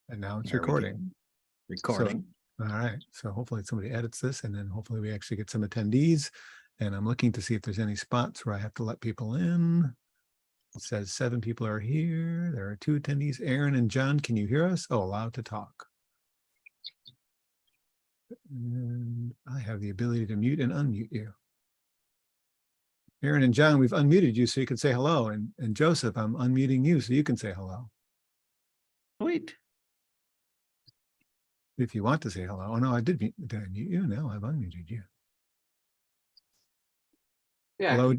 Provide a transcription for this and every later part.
And now it's There we go. recording. Recording. So, all right. So hopefully somebody edits this and then hopefully we actually get some attendees. And I'm looking to see if there's any spots where I have to let people in. It says 7 people are here. There are 2 attendees. Aaron and John, can you hear us? Oh, allowed to talk. And I have the ability to mute and unmute you. Aaron and John, we've unmuted you so you can say hello. And Joseph, I'm unmuting you so you can say hello. Wait. If you want to say hello. Oh no, I did I mute you? No, I've unmuted you. Yeah, Hello.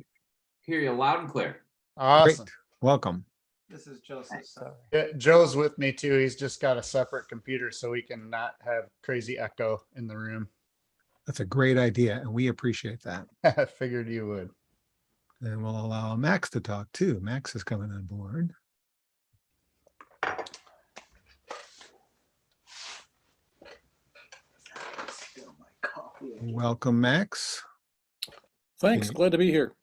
hear you loud and clear. Awesome. Great. Welcome. This is Joseph. Yeah, Joe's with me too. He's just got a separate computer so we can not have crazy echo in the room. That's a great idea, and we appreciate that. I figured you would. And we'll allow Max to talk too. Max is coming on board. Welcome, Max. Thanks. Okay. Glad to be here.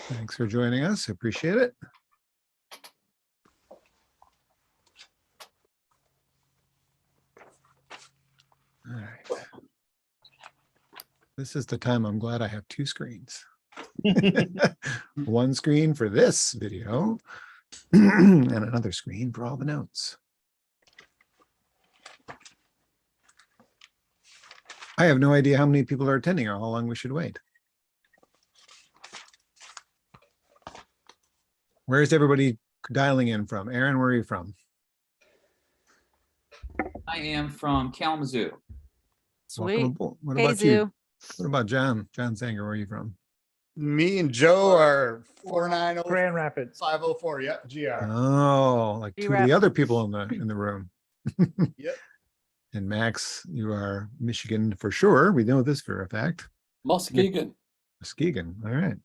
Thanks for joining us. Appreciate it. All right. This is the time I'm glad I have 2 screens. One screen for this video and another screen for all the notes. I have no idea how many people are attending or how long we should wait. Where's everybody dialing in from? Aaron, where are you from? I am from Kalamazoo. Welcome Sweet. aboard. What Hey, about you? Zoo. What about John? John Sanger, where are you from? Me and Joe are 490 Grand Rapids. 504. Yep, GR. Oh, like 2 of the G-Rap. other people in the room. Yep. And Max, you are Michigan for sure. We know this for a fact. Muskegon. Muskegon. All right.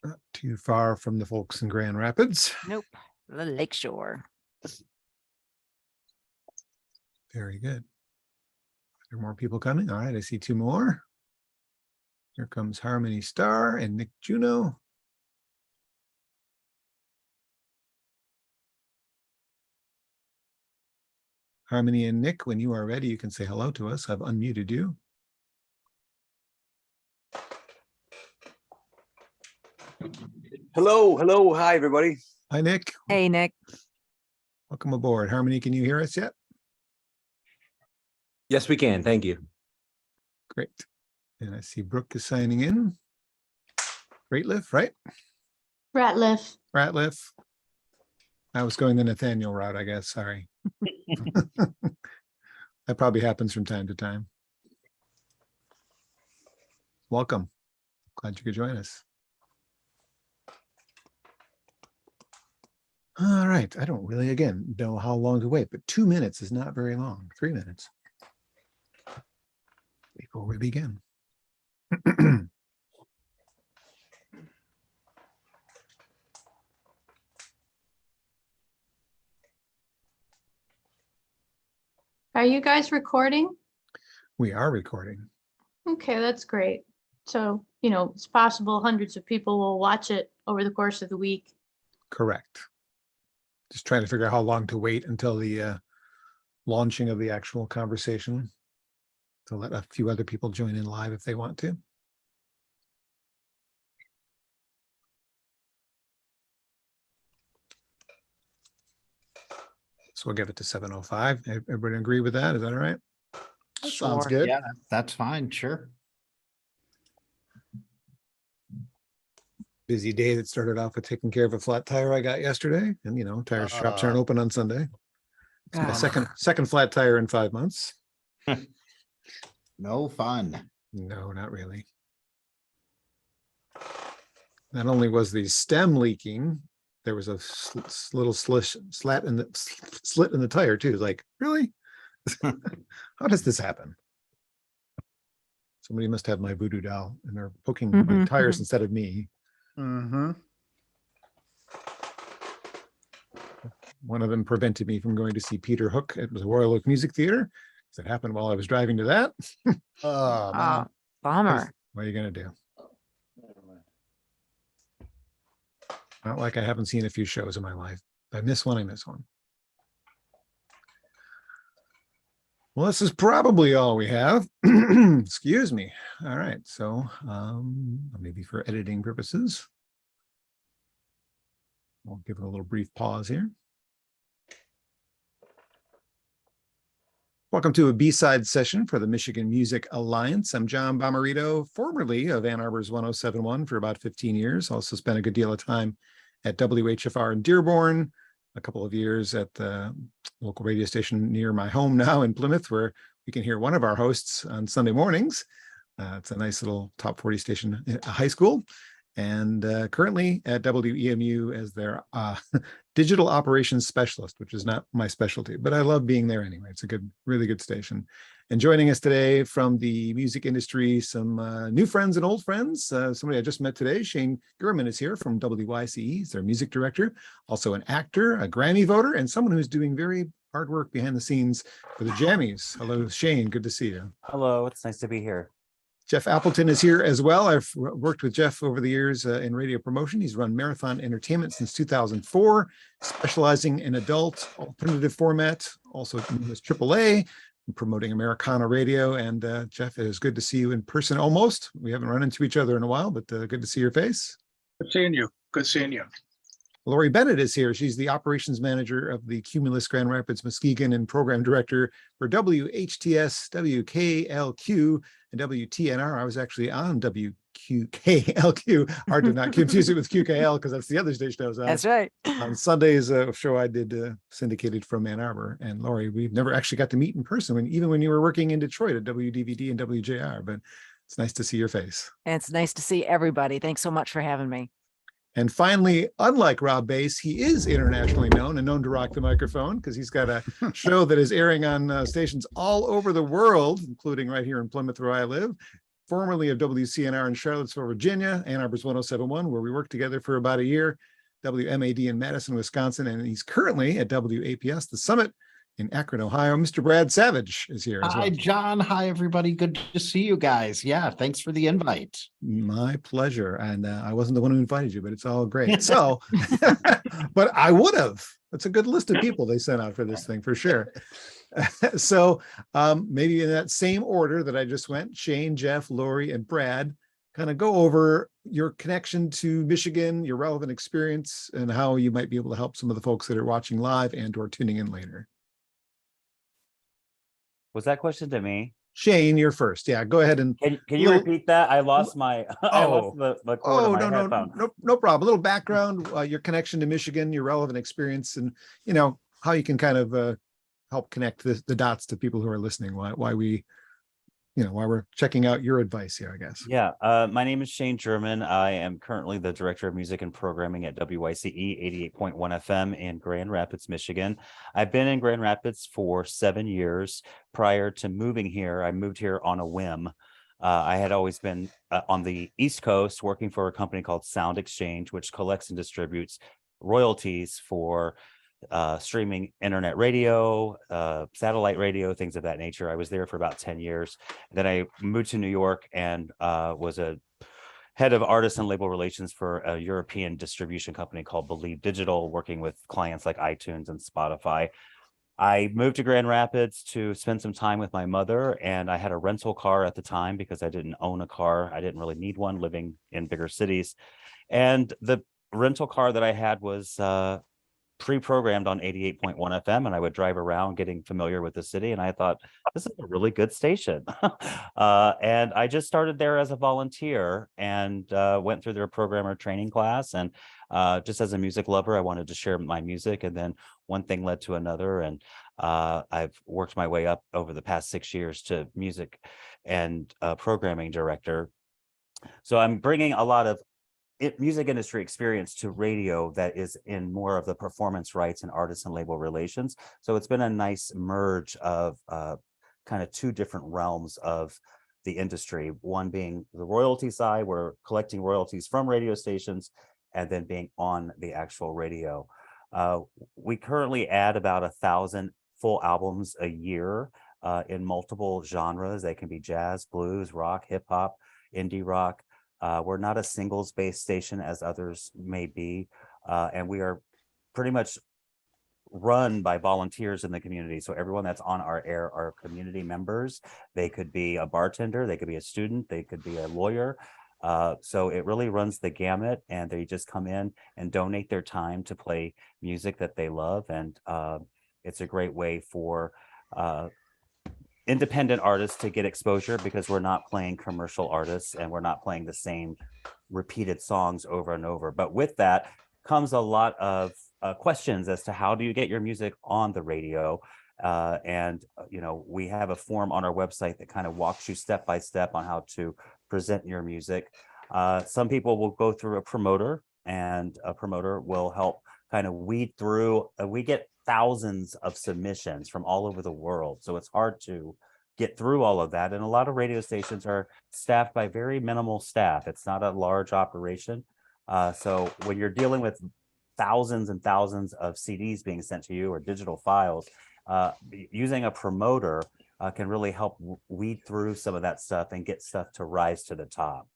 Not too far from the folks in Grand Rapids. Nope. The Lakeshore. Very good. Are there more people coming? All right, I see 2 more. Here comes Harmony Star and Nick Juno. Harmony and Nick, when you are ready, you can say hello to us. I've unmuted you. Hello, hello, hi everybody. Hi, Nick. Hey, Nick. Welcome aboard. Harmony, can you hear us yet? Yes, we can. Thank you. Great. And I see Brooke is signing in. Ratliff, right? Ratliff. Ratliff. I was going the Nathaniel route, I guess. Sorry. That probably happens from time to time. Welcome. Glad you could join us. All right. I don't really, again, know how long to wait, but 2 minutes is not very long. 3 minutes before we begin. Are you guys recording? We are recording. Okay, that's great. So, it's possible hundreds of people will watch it over the course of the week. Correct. Just trying to figure out how long to wait until the launching of the actual conversation to let a few other people join in live if they want to. So we'll give it to 7:05. Everybody agree with that? Is that all right? Sounds Sure. good. Yeah, that's fine. Sure. Busy day that started off with taking care of a flat tire I got yesterday. And tire shops aren't open on Sunday. It's my second flat tire in 5 months. No fun. No, not really. Not only was the stem leaking, there was a little slit in the tire too. Like, really? How does this happen? Somebody must have my voodoo doll and they're poking my tires instead of me. Mm-hmm. One of them prevented me from going to see Peter Hook at the Royal Oak Music Theater. It happened while I was driving to that. Oh, man. Bummer. What are you going to do? Not like I haven't seen a few shows in my life. I miss one, I miss one. Well, this is probably all we have. Excuse me. All right, so maybe for editing purposes, I'll give it a little brief pause here. Welcome to a B-side session for the Michigan Music Alliance. I'm John Bommarito, formerly of Ann Arbor's 107.1 for about 15 years. Also spent a good deal of time at WHFR in Dearborn, a couple of years at the local radio station near my home now in Plymouth, where we can hear one of our hosts on Sunday mornings. It's a nice little top 40 station at a high school. And currently at WEMU as their digital operations specialist, which is not my specialty, but I love being there anyway. It's a good, really good station. And joining us today from the music industry, some new friends and old friends. Somebody I just met today, Shane Gurman, is here from WYCE. He's their music director, also an actor, a Grammy voter, and someone who's doing very hard work behind the scenes for the Jammies. Hello, Shane. Good to see you. Hello, it's nice to be here. Jeff Appleton is here as well. I've worked with Jeff over the years in radio promotion. He's run Marathon Entertainment since 2004, specializing in adult alternative format, also was AAA, promoting Americana radio. And Jeff, it is good to see you in person almost. We haven't run into each other in a while, but good to see your face. Good seeing you. Good seeing you. Lori Bennett is here. She's the operations manager of the Cumulus Grand Rapids Muskegon and program director for WHTS, WKLQ, and WTNR. I was actually on WKLQ. Hard to not confuse it with QKL because that's the other station I was on. That's right. On Sundays, a show I did syndicated from Ann Arbor. And Lori, we've never actually got to meet in person, even when you were working in Detroit at WDVD and WJR. But it's nice to see your face. And it's nice to see everybody. Thanks so much for having me. And finally, unlike Rob Bass, he is internationally known and known to rock the microphone because he's got a show that is airing on stations all over the world, including right here in Plymouth, where I live, formerly of WCNR in Charlottesville, Virginia, Ann Arbor's 107.1, where we worked together for about a year, WMAD in Madison, Wisconsin, and he's currently at WAPS, the Summit in Akron, Ohio. Mr. Brad Savage is here as well. Hi, John. Hi, everybody. Good to see you guys. Yeah, thanks for the invite. My pleasure. And I wasn't the one who invited you, but it's all great. So, but I would have. That's a good list of people they sent out for this thing for sure. So maybe in that same order that I just went, Shane, Jeff, Lori, and Brad, kind of go over your connection to Michigan, your relevant experience, and how you might be able to help some of the folks that are watching live and or tuning in later. Was that question to me? Shane, you're first. Yeah, go ahead and. Can you repeat that? I lost my. I lost the cord of my headphone. No problem. A little background, your connection to Michigan, your relevant experience, and how you can kind of help connect the dots to people who are listening. Why we're checking out your advice here, I guess. Yeah, my name is Shane German. I am currently the director of music and programming at WYCE 88.1 FM in Grand Rapids, Michigan. I've been in Grand Rapids for 7 years. Prior to moving here, I moved here on a whim. I had always been on the East Coast working for a company called Sound Exchange, which collects and distributes royalties for streaming internet radio, satellite radio, things of that nature. I was there for about 10 years. Then I moved to New York and was a head of artist and label relations for a European distribution company called Believe Digital, working with clients like iTunes and Spotify. I moved to Grand Rapids to spend some time with my mother, and I had a rental car at the time because I didn't own a car. I didn't really need one living in bigger cities. And the rental car that I had was pre-programmed on 88.1 FM, and I would drive around getting familiar with the city, and I thought, this is a really good station. And I just started there as a volunteer and went through their programmer training class, and just as a music lover, I wanted to share my music, and then one thing led to another, and I've worked my way up over the past 6 years to music and programming director. So I'm bringing a lot of music industry experience to radio that is in more of the performance rights and artist and label relations. So it's been a nice merge of kind of two different realms of the industry, one being the royalty side, we're collecting royalties from radio stations, and then being on the actual radio. We currently add about 1,000 full albums a year in multiple genres. They can be jazz, blues, rock, hip hop, indie rock. We're not a singles-based station as others may be, and we are pretty much run by volunteers in the community. So everyone that's on our air are community members. They could be a bartender, they could be a student, they could be a lawyer. So it really runs the gamut, and they just come in and donate their time to play music that they love. And it's a great way for independent artists to get exposure, because we're not playing commercial artists and we're not playing the same repeated songs over and over. But with that comes a lot of questions as to how do you get your music on the radio. We have a form on our website that kind of walks you step by step on how to present your music. Some people will go through a promoter, and a promoter will help kind of weed through. We get thousands of submissions from all over the world, so it's hard to get through all of that. And a lot of radio stations are staffed by very minimal staff. It's not a large operation. So when you're dealing with thousands and thousands of CDs being sent to you or digital files, using a promoter can really help weed through some of that stuff and get stuff to rise to the top.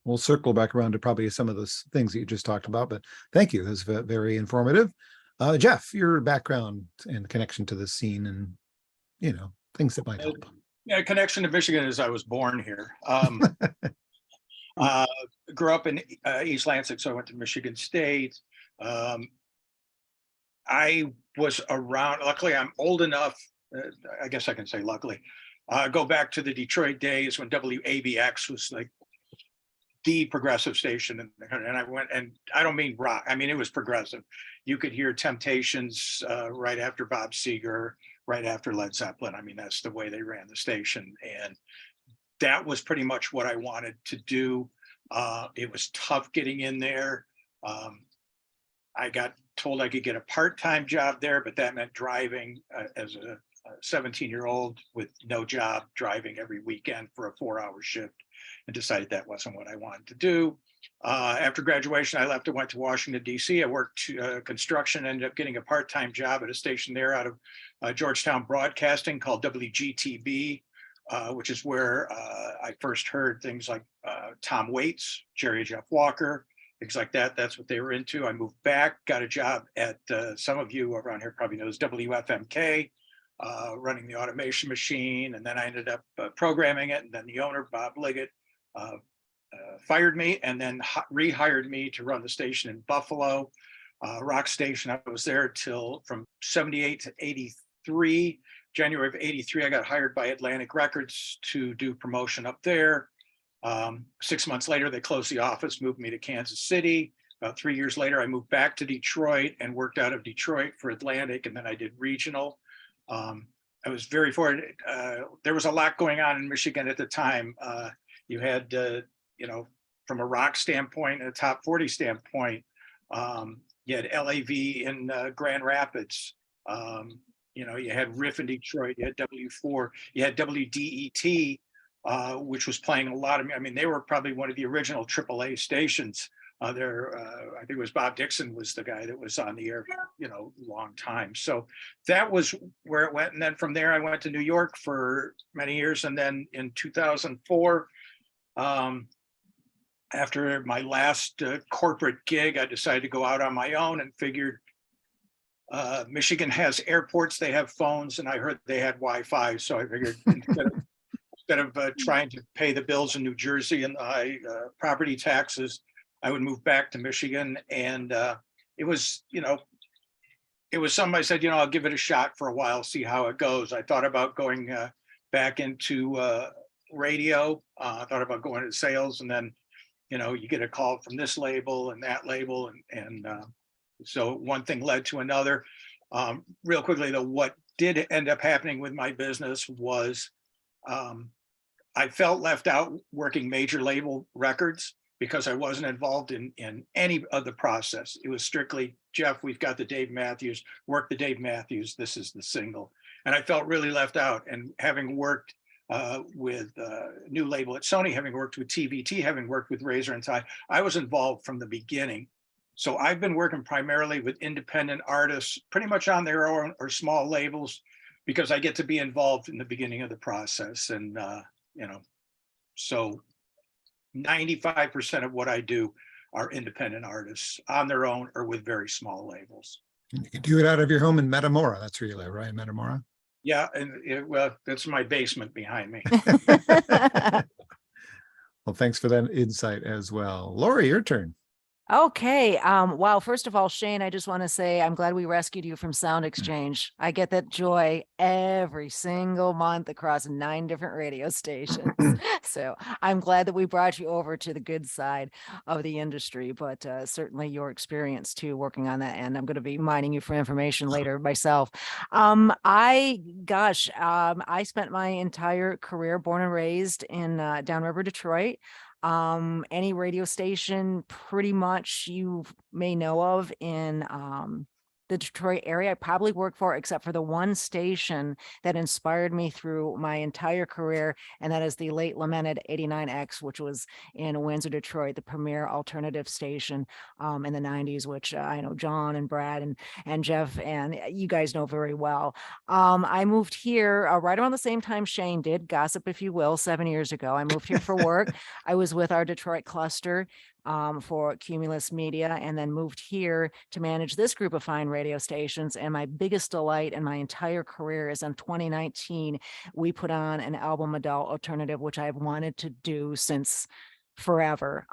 We'll circle back around to probably some of those things that you just talked about, but thank you. That's very informative. Jeff, your background and connection to the scene, and things that might help. Yeah, connection to Michigan is I was born here. Grew up in East Lansing, so I went to Michigan State. I was around, luckily I'm old enough, I guess I can say luckily, go back to the Detroit days when WABX was like the progressive station in the country. And I went, and I don't mean rock, I mean, it was progressive. You could hear Temptations right after Bob Seger, right after Led Zeppelin. I mean, that's the way they ran the station. And that was pretty much what I wanted to do. It was tough getting in there. I got told I could get a part-time job there, but that meant driving as a 17-year-old with no job, driving every weekend for a 4-hour shift, and decided that wasn't what I wanted to do. After graduation, I left and went to Washington, D.C. I worked construction, ended up getting a part-time job at a station there out of Georgetown Broadcasting called WGTB, which is where I first heard things like Tom Waits, Jerry Jeff Walker, things like that. That's what they were into. I moved back, got a job at some of you around here probably knows WFMK, running the automation machine. And then I ended up programming it. And then the owner, Bob Liggett, fired me and then rehired me to run the station in Buffalo, rock station. I was there till from 78 to 83. January of 83, I got hired by Atlantic Records to do promotion up there. 6 months later, they closed the office, moved me to Kansas City. About 3 years later, I moved back to Detroit and worked out of Detroit for Atlantic, and then I did regional. I was very fortunate. There was a lot going on in Michigan at the time. You had, from a rock standpoint and a top 40 standpoint, you had LAV in Grand Rapids. You had Riff in Detroit, you had W4, you had WDET, which was playing a lot of, they were probably one of the original AAA stations there. I think it was Bob Dixon was the guy that was on the air, long time. So that was where it went. And then from there, I went to New York for many years. And then in 2004, after my last corporate gig, I decided to go out on my own and figured Michigan has airports, they have phones, and I heard they had Wi-Fi. So I figured instead of trying to pay the bills in New Jersey and the high property taxes, I would move back to Michigan. And it was something I said, I'll give it a shot for a while, see how it goes. I thought about going back into radio. I thought about going into sales, and then, you get a call from this label and that label. And so one thing led to another. Real quickly though, what did end up happening with my business was I felt left out working major label records because I wasn't involved in any of the process. It was strictly, Jeff, we've got the Dave Matthews, work the Dave Matthews, this is the single. And I felt really left out. And having worked with new label at Sony, having worked with TVT, having worked with Razor and Tie, I was involved from the beginning. So I've been working primarily with independent artists, pretty much on their own or small labels, because I get to be involved in the beginning of the process. And, so 95% of what I do are independent artists on their own or with very small labels. You can do it out of your home in Metamora. That's where you live, right? Metamora. Yeah, and well, that's my basement behind me. Well, thanks for that insight as well. Lori, your turn. Okay. Wow. First of all, Shane, I just want to say I'm glad we rescued you from Sound Exchange. I get that joy every single month across 9 different radio stations. So I'm glad that we brought you over to the good side of the industry, but certainly your experience too, working on that end. I'm going to be mining you for information later myself. I spent my entire career born and raised in Downriver, Detroit. Any radio station pretty much you may know of in the Detroit area, I probably worked for, except for the one station that inspired me through my entire career, and that is the late lamented 89X, which was in Windsor, Detroit, the premier alternative station in the 90s, which I know John and Brad and Jeff and you guys know very well. I moved here right around the same time Shane did, gossip if you will, 7 years ago. I moved here for work. I was with our Detroit cluster for Cumulus Media, and then moved here to manage this group of fine radio stations. And my biggest delight in my entire career is in 2019, we put on an album adult alternative, which I've wanted to do since forever.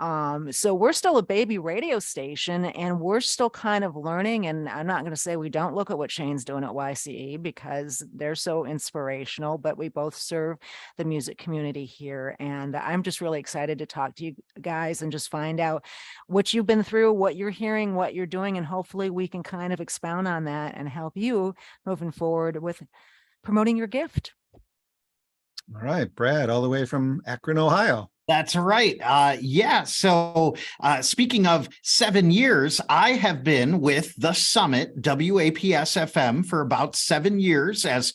So we're still a baby radio station, and we're still kind of learning. And I'm not going to say we don't look at what Shane's doing at YCE, because they're so inspirational, but we both serve the music community here. And I'm just really excited to talk to you guys and just find out what you've been through, what you're hearing, what you're doing, and hopefully we can kind of expound on that and help you moving forward with promoting your gift. All right, Brad, all the way from Akron, Ohio. That's right. Yeah. So speaking of 7 years, I have been with the Summit WAPS FM for about 7 years as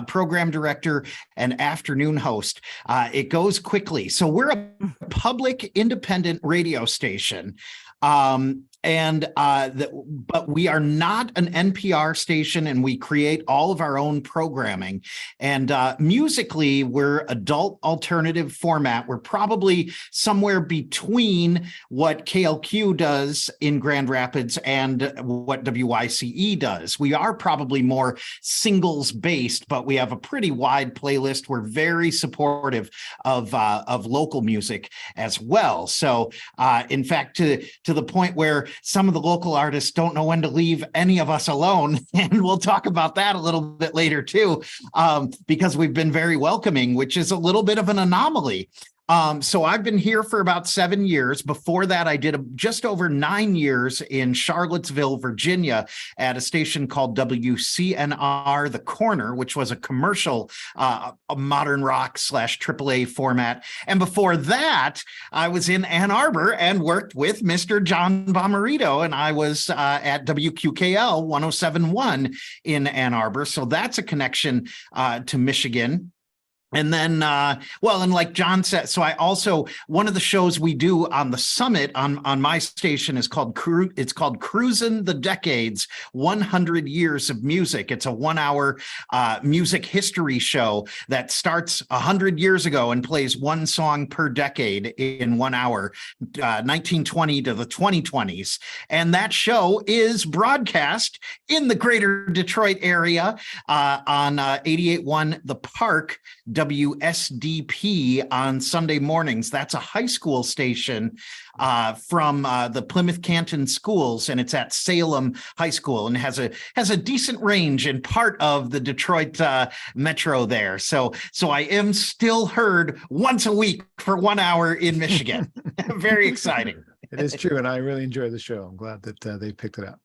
program director and afternoon host. It goes quickly. So we're a public independent radio station. But we are not an NPR station, and we create all of our own programming. And musically, we're adult alternative format. We're probably somewhere between what KLQ does in Grand Rapids and what WYCE does. We are probably more singles based, but we have a pretty wide playlist. We're very supportive of local music as well. So in fact, to the point where some of the local artists don't know when to leave any of us alone. And we'll talk about that a little bit later too, because we've been very welcoming, which is a little bit of an anomaly. So I've been here for about 7 years. Before that, I did just over 9 years in Charlottesville, Virginia, at a station called WCNR, The Corner, which was a commercial modern rock / AAA format. And before that, I was in Ann Arbor and worked with Mr. John Bommarito, and I was at WQKL 107.1 in Ann Arbor. So that's a connection to Michigan. And then, and like John said, so I also, one of the shows we do on the Summit on my station is called Cruisin' the Decades, 100 Years of Music. It's a 1-hour music history show that starts 100 years ago and plays one song per decade in 1 hour, 1920 to the 2020s. And that show is broadcast in the greater Detroit area on 88.1 The Park, WSDP on Sunday mornings. That's a high school station from the Plymouth Canton schools, and it's at Salem High School, and has a decent range in part of the Detroit metro there. So I am still heard once a week for 1 hour in Michigan. Very exciting. It is true, and I really enjoy the show. I'm glad that they picked it up.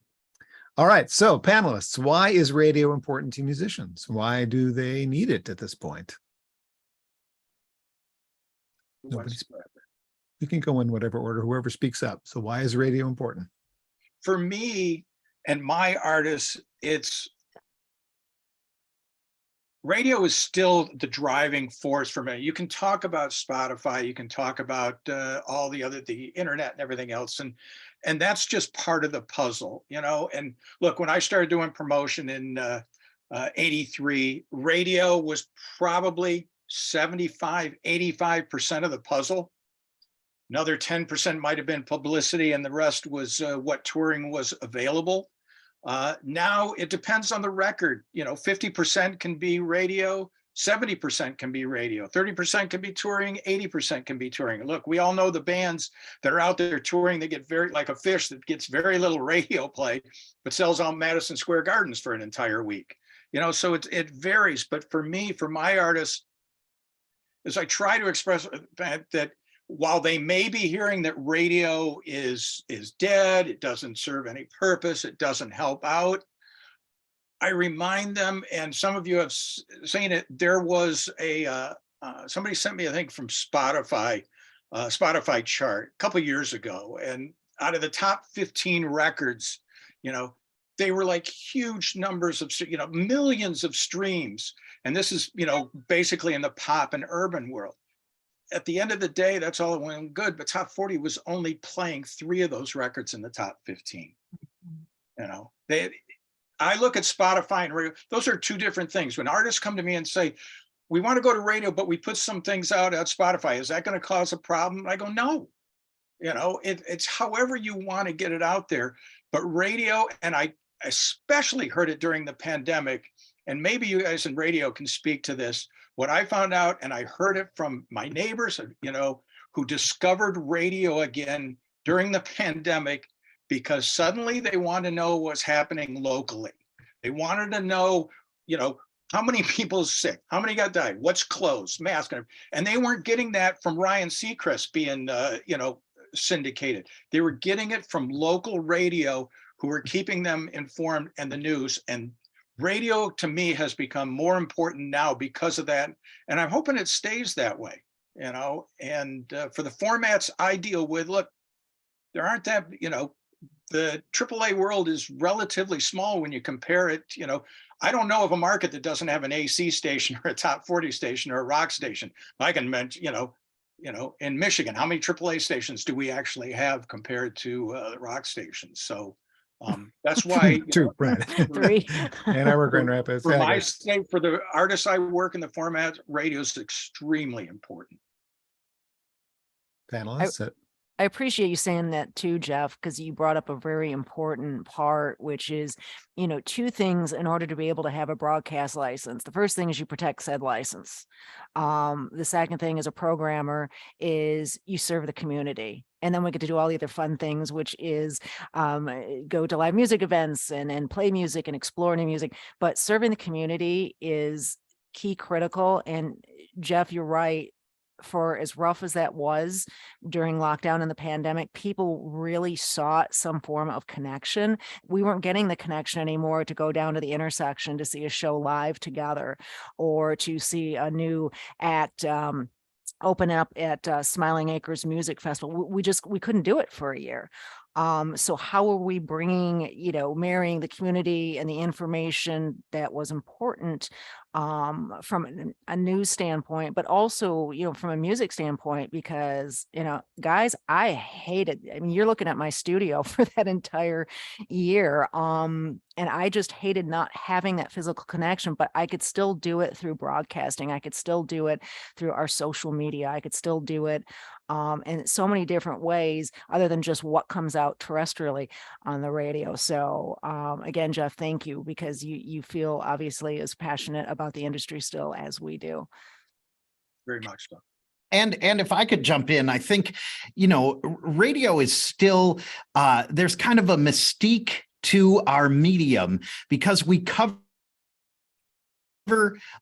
All right, so panelists, why is radio important to musicians? Why do they need it at this point? You can go in whatever order, whoever speaks up. So why is radio important? For me and my artists, radio is still the driving force for me. You can talk about Spotify, you can talk about all the internet and everything else. And that's just part of the puzzle, you know? And look, when I started doing promotion in 83, radio was probably 75-85% of the puzzle. Another 10% might have been publicity, and the rest was what touring was available. Now it depends on the record. 50% can be radio, 70% can be radio, 30% can be touring, 80% can be touring. Look, we all know the bands that are out there touring, they get very like a fish that gets very little radio play, but sells out Madison Square Gardens for an entire week. So it varies. But for me, for my artists, as I try to express that while they may be hearing that radio is dead, it doesn't serve any purpose, it doesn't help out, I remind them, and some of you have seen it, there was somebody sent me, I think from Spotify chart a couple of years ago, and out of the top 15 records, they were like huge numbers of, millions of streams. And this is, basically in the pop and urban world. At the end of the day, that's all well and good, but top 40 was only playing 3 of those records in the top 15. I look at Spotify and radio, those are 2 different things. When artists come to me and say, we want to go to radio, but we put some things out at Spotify, is that going to cause a problem? I go, no. It's however you want to get it out there. But radio, and I especially heard it during the pandemic, and maybe you guys in radio can speak to this. What I found out, and I heard it from my neighbors, who discovered radio again during the pandemic, because suddenly they want to know what's happening locally. They wanted to know, how many people are sick, how many got died, what's closed, mask, and they weren't getting that from Ryan Seacrest being, syndicated. They were getting it from local radio who were keeping them informed, and the news. And radio to me has become more important now because of that. And I'm hoping it stays that way, and for the formats I deal with, look, there aren't that, the AAA world is relatively small when you compare it. I don't know of a market that doesn't have an AC station or a top 40 station or a rock station. I can mention, in Michigan, how many AAA stations do we actually have compared to rock stations? So that's why 2, right? 3. And I work Grand Rapids. for Yeah, I my guess. state, for the artists I work in the format, radio is extremely important. Panelists. I appreciate you saying that too, Jeff, because you brought up a very important part, which is, 2 things in order to be able to have a broadcast license. The first thing is you protect said license. The second thing as a programmer is you serve the community. And then we get to do all the other fun things, which is go to live music events and play music and explore new music. But serving the community is key critical. And Jeff, you're right. For as rough as that was during lockdown and the pandemic, people really sought some form of connection. We weren't getting the connection anymore to go down to the intersection to see a show live together, or to see a new act open up at Smiling Acres Music Festival. We couldn't do it for a year. So how are we bringing, marrying the community and the information that was important from a news standpoint, but also, from a music standpoint, because, guys, I hated, you're looking at my studio for that entire year. And I just hated not having that physical connection, but I could still do it through broadcasting. I could still do it through our social media. I could still do it in so many different ways other than just what comes out terrestrially on the radio. So again, Jeff, thank you, because you feel obviously as passionate about the industry still as we do. Very much so. And if I could jump in, I think, radio is still, there's kind of a mystique to our medium because we cover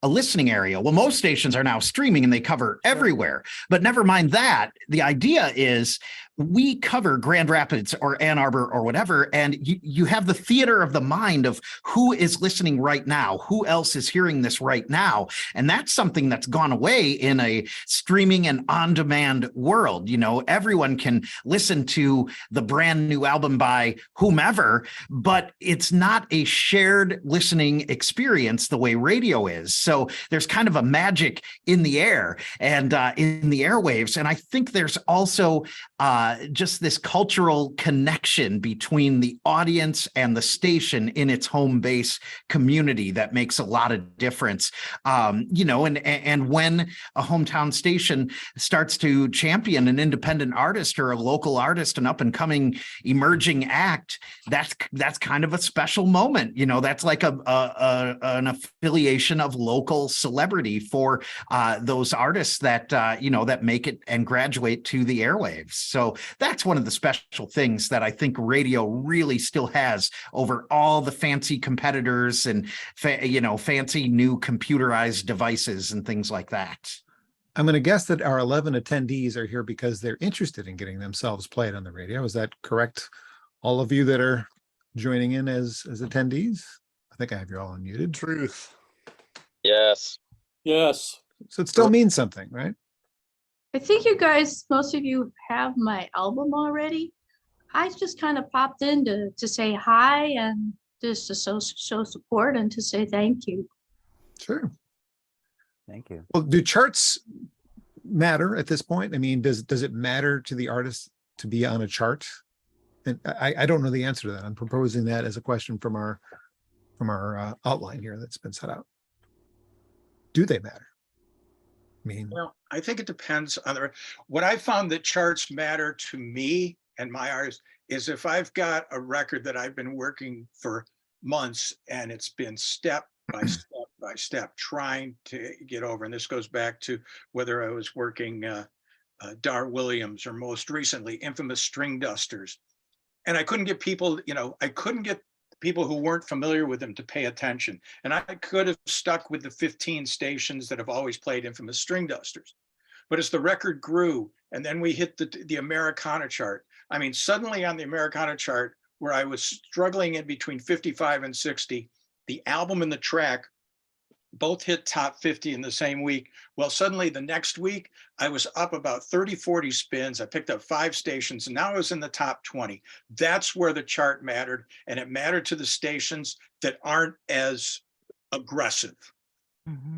a listening area. Well, most stations are now streaming and they cover everywhere, but never mind that. The idea is we cover Grand Rapids or Ann Arbor or whatever, and you have the theater of the mind of who is listening right now, who else is hearing this right now. And that's something that's gone away in a streaming and on-demand world. Everyone can listen to the brand new album by whomever, but it's not a shared listening experience the way radio is. So there's kind of a magic in the air and in the airwaves. And I think there's also just this cultural connection between the audience and the station in its home base community that makes a lot of difference. You know, and when a hometown station starts to champion an independent artist or a local artist, an up and coming emerging act, that's kind of a special moment. You know, that's like an affiliation of local celebrity for those artists that you know, that make it and graduate to the airwaves. So that's one of the special things that I think radio really still has over all the fancy competitors and you know, fancy new computerized devices and things like that. I'm going to guess that our 11 attendees are here because they're interested in getting themselves played on the radio. Is that correct? All of you that are joining in as attendees? I think I have you all unmuted. Truth. Yes. Yes. So it still means something, right? I think you guys, most of you have my album already. I just kind of popped in to say hi and just to show support and to say thank you. Sure. Thank you. Well, do charts matter at this point? I mean, does it matter to the artist to be on a chart? And I don't know the answer to that. I'm proposing that as a question from our outline here that's been set out. Do they matter? I mean, Well, I think it depends on what I found that charts matter to me and my artists is if I've got a record that I've been working for months and it's been step by step by step trying to get over. And this goes back to whether I was working Dar Williams or most recently Infamous String Dusters. And I couldn't get people, you know, I couldn't get people who weren't familiar with them to pay attention. And I could have stuck with the 15 stations that have always played Infamous String Dusters. But as the record grew, and then we hit the Americana chart, I mean, suddenly on the Americana chart, where I was struggling in between 55 and 60, the album and the track both hit top 50 in the same week. Well, suddenly the next week, I was up about 30, 40 spins. I picked up 5 stations and now I was in the top 20. That's where the chart mattered. And it mattered to the stations that aren't as aggressive.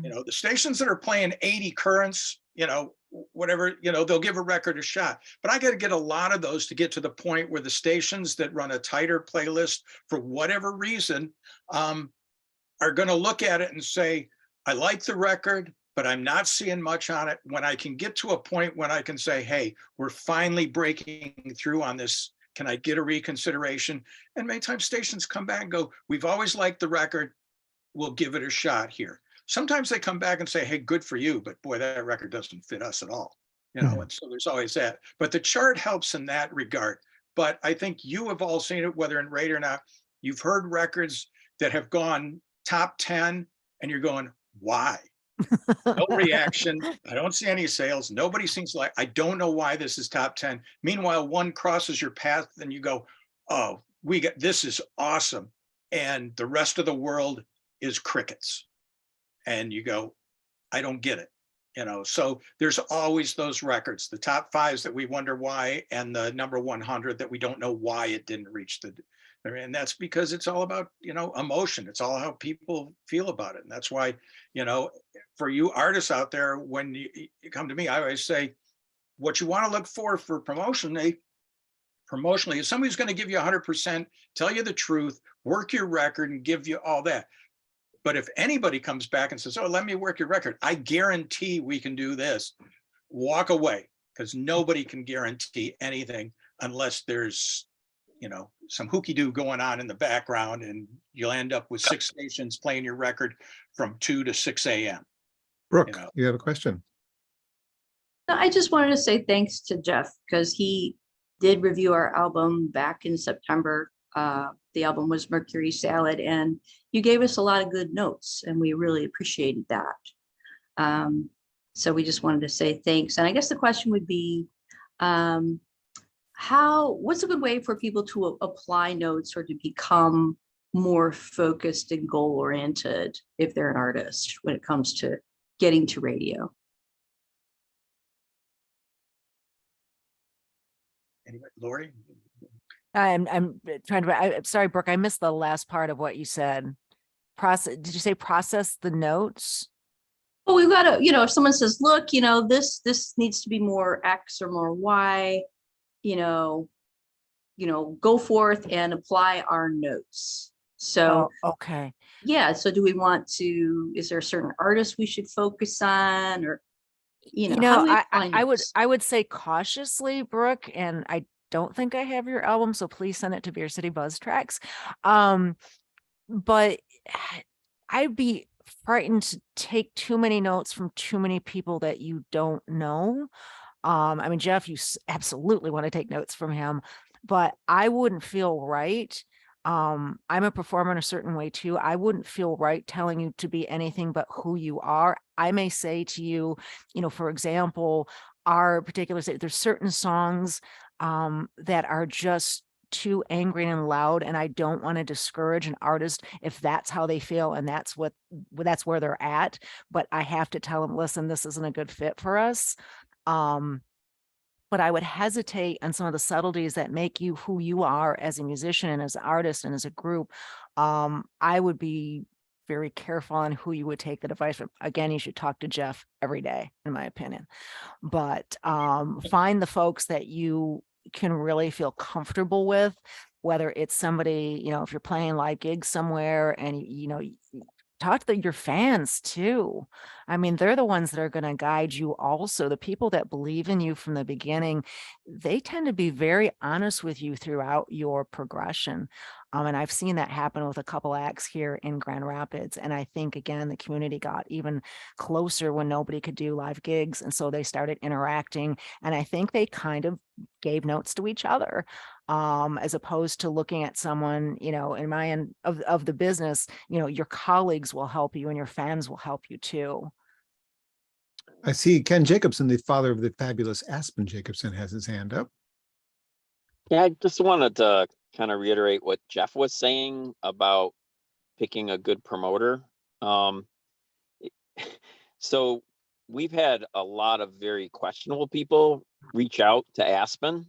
You know, the stations that are playing 80 currents, you know, whatever, you know, they'll give a record a shot. But I got to get a lot of those to get to the point where the stations that run a tighter playlist for whatever reason, are going to look at it and say, I like the record, but I'm not seeing much on it. When I can get to a point when I can say, hey, we're finally breaking through on this. Can I get a reconsideration? And many times stations come back and go, we've always liked the record. We'll give it a shot here. Sometimes they come back and say, hey, good for you, but boy, that record doesn't fit us at all. You know, and so there's always that. But the chart helps in that regard. But I think you have all seen it, whether in radio or not. You've heard records that have gone top 10 and you're going, why? No reaction. I don't see any sales. Nobody seems like, I don't know why this is top 10. Meanwhile, one crosses your path and you go, oh, this is awesome. And the rest of the world is crickets. And you go, I don't get it. You know, so there's always those records, the top 5s that we wonder why, and the number 100 that we don't know why it didn't reach and that's because it's all about, you know, emotion. It's all how people feel about it. And that's why, you know, for you artists out there, when you come to me, I always say, what you want to look for promotionally is somebody who's going to give you 100%, tell you the truth, work your record and give you all that. But if anybody comes back and says, oh, let me work your record, I guarantee we can do this, walk away, because nobody can guarantee anything unless there's, you know, some hooky-doo going on in the background and you'll end up with 6 stations playing your record from 2 to 6 a.m. Brooke, You know. you have a question? I just wanted to say thanks to Jeff because he did review our album back in September. The album was Mercury Salad, and you gave us a lot of good notes, and we really appreciated that. So we just wanted to say thanks. And I guess the question would be, what's a good way for people to apply notes or to become more focused and goal-oriented if they're an artist when it comes to getting to radio? Anybody, Lori? I'm trying to, I'm sorry, Brooke, I missed the last part of what you said. Did you say process the notes? Well, we've got to, you know, if someone says, look, you know, this needs to be more X or more Y, go forth and apply our notes. So Oh, okay. yeah, so do we want to, is there a certain artist we should focus on, or, how do we apply notes? I would say cautiously, Brooke, and I don't think I have your album, so please send it to Beer City Buzz Tracks. But I'd be frightened to take too many notes from too many people that you don't know. I mean, Jeff, you absolutely want to take notes from him, but I wouldn't feel right. I'm a performer in a certain way too. I wouldn't feel right telling you to be anything but who you are. I may say to you, for example, our particular state, there's certain songs that are just too angry and loud, and I don't want to discourage an artist if that's how they feel and that's where they're at. But I have to tell them, listen, this isn't a good fit for us. But I would hesitate on some of the subtleties that make you who you are as a musician and as an artist and as a group. I would be very careful on who you would take the advice from. Again, you should talk to Jeff every day, in my opinion. But find the folks that you can really feel comfortable with, whether it's somebody, if you're playing live gigs somewhere and, talk to your fans too. I mean, they're the ones that are going to guide you also. The people that believe in you from the beginning, they tend to be very honest with you throughout your progression. And I've seen that happen with a couple acts here in Grand Rapids. And I think, again, the community got even closer when nobody could do live gigs. And so they started interacting. And I think they kind of gave notes to each other. As opposed to looking at someone, in my end of the business, your colleagues will help you and your fans will help you too. I see Ken Jacobson, the father of the fabulous Aspen Jacobson, has his hand up. Yeah, I just wanted to kind of reiterate what Jeff was saying about picking a good promoter. So we've had a lot of very questionable people reach out to Aspen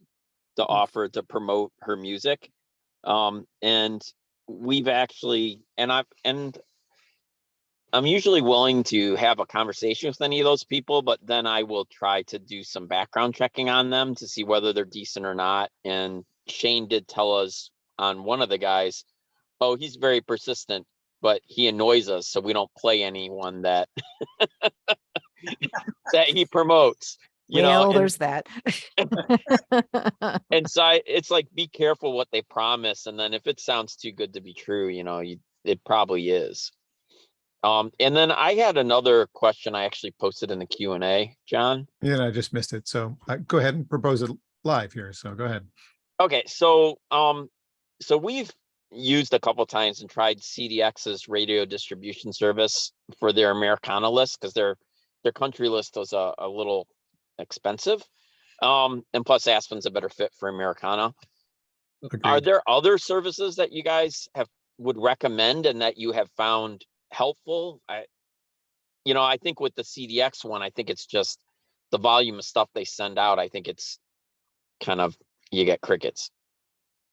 to offer to promote her music. And we've actually, I'm usually willing to have a conversation with any of those people, but then I will try to do some background checking on them to see whether they're decent or not. And Shane did tell us on one of the guys, oh, he's very persistent, but he annoys us, so we don't play anyone that that he promotes. There's that. And so it's like, be careful what they promise. And then if it sounds too good to be true, it probably is. And then I had another question I actually posted in the Q&A, John. Yeah, I just missed it. So go ahead and propose it live here. So go ahead. Okay. So we've used a couple of times and tried CDX's radio distribution service for their Americana list, because their country list was a little expensive, and plus Aspen's a better fit for Americana. Agreed. Are there other services that you guys would recommend and that you have found helpful? I think with the CDX one, I think it's just the volume of stuff they send out. I think it's kind of, you get crickets.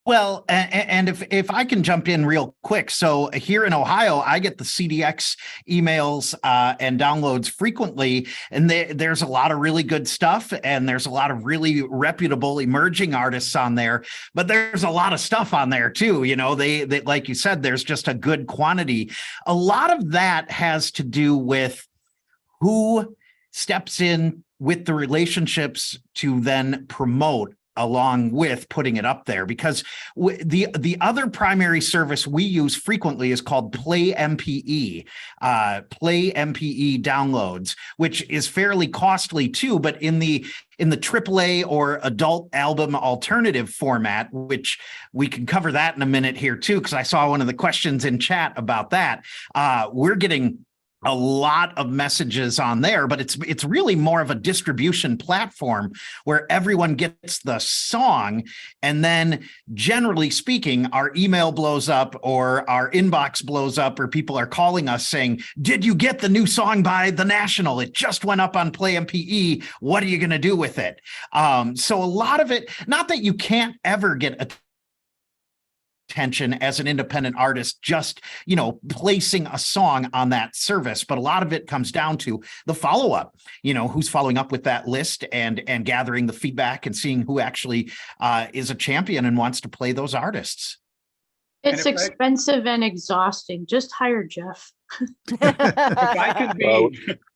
Well, and if I can jump in real quick. So here in Ohio, I get the CDX emails and downloads frequently, and there's a lot of really good stuff, and there's a lot of really reputable emerging artists on there, but there's a lot of stuff on there too. They like you said, there's just a good quantity. A lot of that has to do with who steps in with the relationships to then promote along with putting it up there, because the other primary service we use frequently is called Play MPE downloads, which is fairly costly too, but in the AAA or adult album alternative format, which we can cover that in a minute here too, because I saw one of the questions in chat about that. We're getting a lot of messages on there, but it's really more of a distribution platform where everyone gets the song, and then generally speaking, our email blows up or our inbox blows up, or people are calling us saying, did you get the new song by The National? It just went up on Play MPE. What are you going to do with it? So a lot of it, not that you can't ever get attention as an independent artist, just, placing a song on that service. But a lot of it comes down to the follow-up, who's following up with that list and gathering the feedback and seeing who actually is a champion and wants to play those artists. It's if I- expensive and exhausting. Just hire Jeff.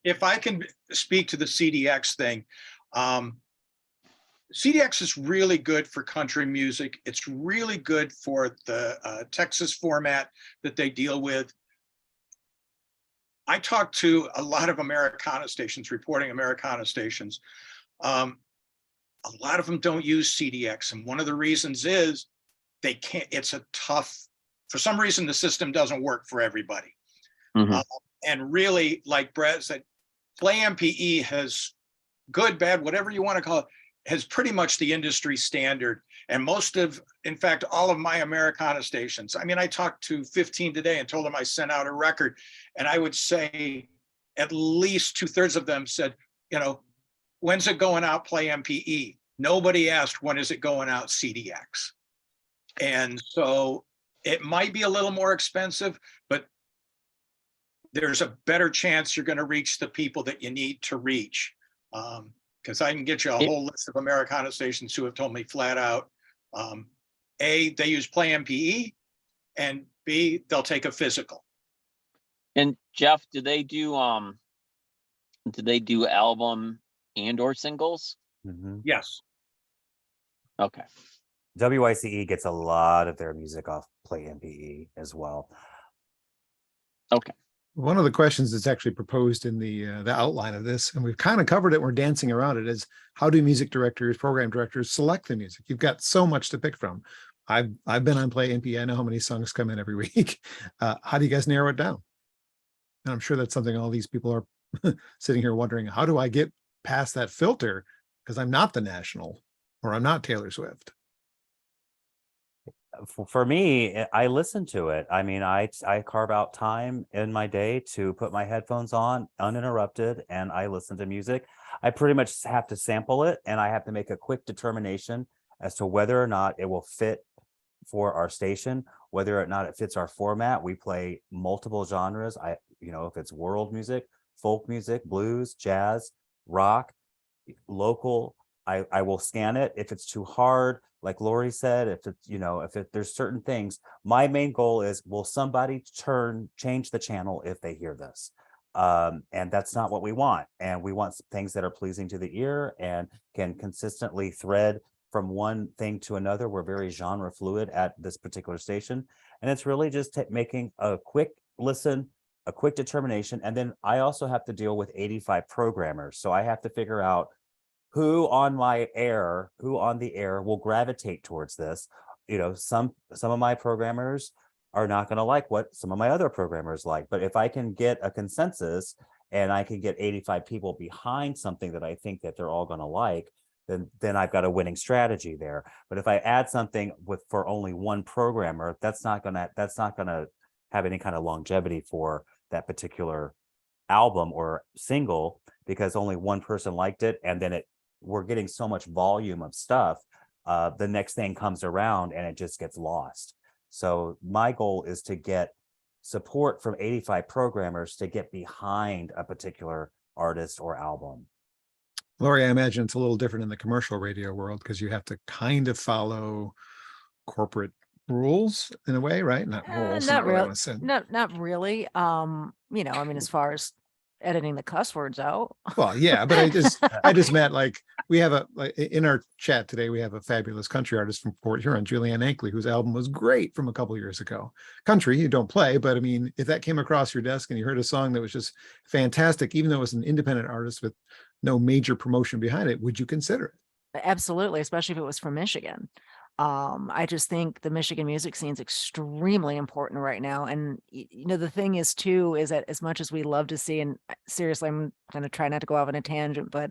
If I can speak to the CDX thing, CDX is really good for country music. It's really good for the Texas format that they deal with. I talked to a lot of Americana stations, reporting Americana stations. A lot of them don't use CDX. And one of the reasons is they can't, it's a tough, for some reason, the system doesn't work for everybody. And really, like Brett said, Play MPE has good, bad, whatever you want to call it, has pretty much the industry standard. And most of, in fact, all of my Americana stations, I mean, I talked to 15 today and told them I sent out a record. And I would say at least 2/3 of them said, when's it going out, Play MPE? Nobody asked, when is it going out, CDX? And so it might be a little more expensive, but there's a better chance you're going to reach the people that you need to reach. Because I can get you a whole list of Americana stations who have told me flat out, A, they use Play MPE, and B, they'll take a physical. And Jeff, do they do album and or singles? Yes. Okay. WYCE gets a lot of their music off Play MPE as well. Okay. One of the questions that's actually proposed in the outline of this, and we've kind of covered it, we're dancing around it, is how do music directors, program directors select the music? You've got so much to pick from. I've been on Play MPE. I know how many songs come in every week. How do you guys narrow it down? And I'm sure that's something all these people are sitting here wondering, how do I get past that filter? Because I'm not the National, or I'm not Taylor Swift. For me, I listen to it. I mean, I carve out time in my day to put my headphones on uninterrupted, and I listen to music. I pretty much have to sample it, and I have to make a quick determination as to whether or not it will fit for our station, whether or not it fits our format. We play multiple genres. If it's world music, folk music, blues, jazz, rock, local, I will scan it. If it's too hard, like Lori said, if it's, there's certain things, my main goal is, will somebody change the channel if they hear this? And that's not what we want. And we want things that are pleasing to the ear and can consistently thread from one thing to another. We're very genre fluid at this particular station. And it's really just making a quick listen, a quick determination. And then I also have to deal with 85 programmers. So I have to figure out who on the air will gravitate towards this. Some of my programmers are not going to like what some of my other programmers like. But if I can get a consensus and I can get 85 people behind something that I think that they're all going to like, then I've got a winning strategy there. But if I add something for only one programmer, that's not gonna have any kind of longevity for that particular album or single, because only one person liked it, and then we're getting so much volume of stuff. The next thing comes around and it just gets lost. So my goal is to get support from 85 programmers to get behind a particular artist or album. Lori, I imagine it's a little different in the commercial radio world because you have to kind of follow corporate rules in a way, right? Not rules. Not really. Not really. As far as editing the cuss words out. Well, yeah, but I just meant, like, we have in our chat today, we have a fabulous country artist from Port Huron, Julianne Ankley, whose album was great from a couple of years ago. Country, you don't play, but I mean, if that came across your desk and you heard a song that was just fantastic, even though it was an independent artist with no major promotion behind it, would you consider it? Absolutely, especially if it was from Michigan. I just think the Michigan music scene is extremely important right now. And, the thing is too, is that as much as we love to see, and seriously, I'm going to try not to go off on a tangent, but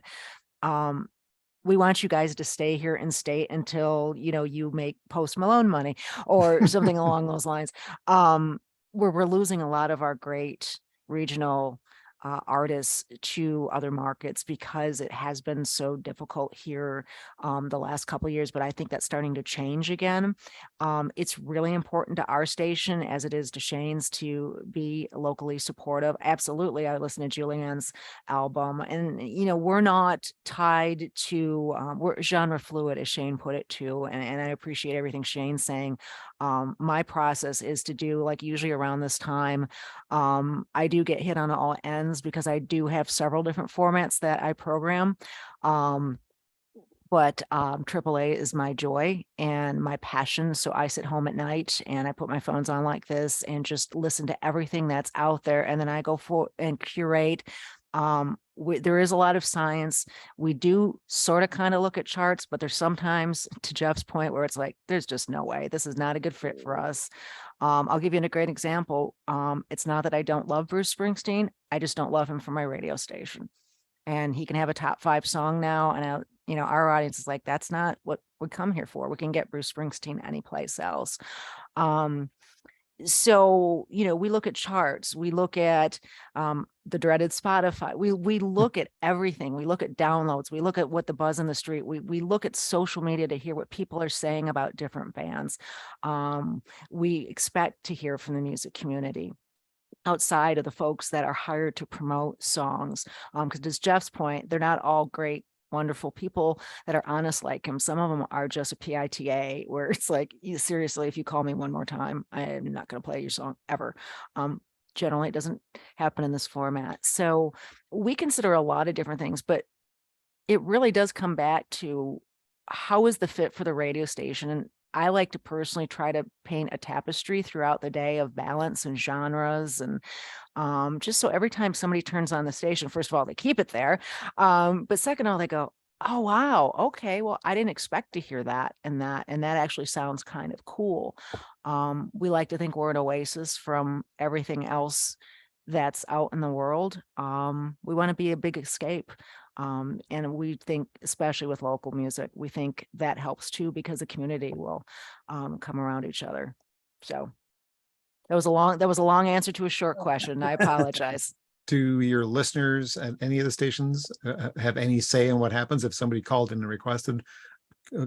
we want you guys to stay here in state until, you make Post Malone money or something along those lines. We're losing a lot of our great regional artists to other markets because it has been so difficult here the last couple of years, but I think that's starting to change again. It's really important to our station, as it is to Shane's, to be locally supportive. Absolutely. I listen to Julianne's album, and we're not tied to we're genre fluid, as Shane put it too, and I appreciate everything Shane's saying. My process is to do, like, usually around this time, I do get hit on all ends because I do have several different formats that I program. But AAA is my joy and my passion. So I sit home at night and I put my phones on like this and just listen to everything that's out there. And then I go for and curate. There is a lot of science. We do sort of kind of look at charts, but there's sometimes, to Jeff's point, where it's like, there's just no way. This is not a good fit for us. I'll give you a great example. It's not that I don't love Bruce Springsteen. I just don't love him for my radio station. And he can have a top 5 song now. And our audience is like, that's not what we come here for. We can get Bruce Springsteen anyplace else. So, we look at charts, we look at the dreaded Spotify, we look at everything. We look at downloads, we look at what the buzz in the street, we look at social media to hear what people are saying about different bands. We expect to hear from the music community outside of the folks that are hired to promote songs. Because to Jeff's point, they're not all great, wonderful people that are honest like him. Some of them are just a PITA, where it's like, seriously, if you call me one more time, I am not going to play your song ever. Generally, it doesn't happen in this format. So we consider a lot of different things, but it really does come back to how is the fit for the radio station. And I like to personally try to paint a tapestry throughout the day of balance and genres, and just so every time somebody turns on the station, first of all, they keep it there. But second of all, they go, oh, wow, okay, well, I didn't expect to hear that and that actually sounds kind of cool. We like to think we're an oasis from everything else that's out in the world. We want to be a big escape. And we think, especially with local music, we think that helps too, because the community will come around each other. So that was a long answer to a short question. I apologize. Do your listeners at any of the stations have any say in what happens if somebody called in and requested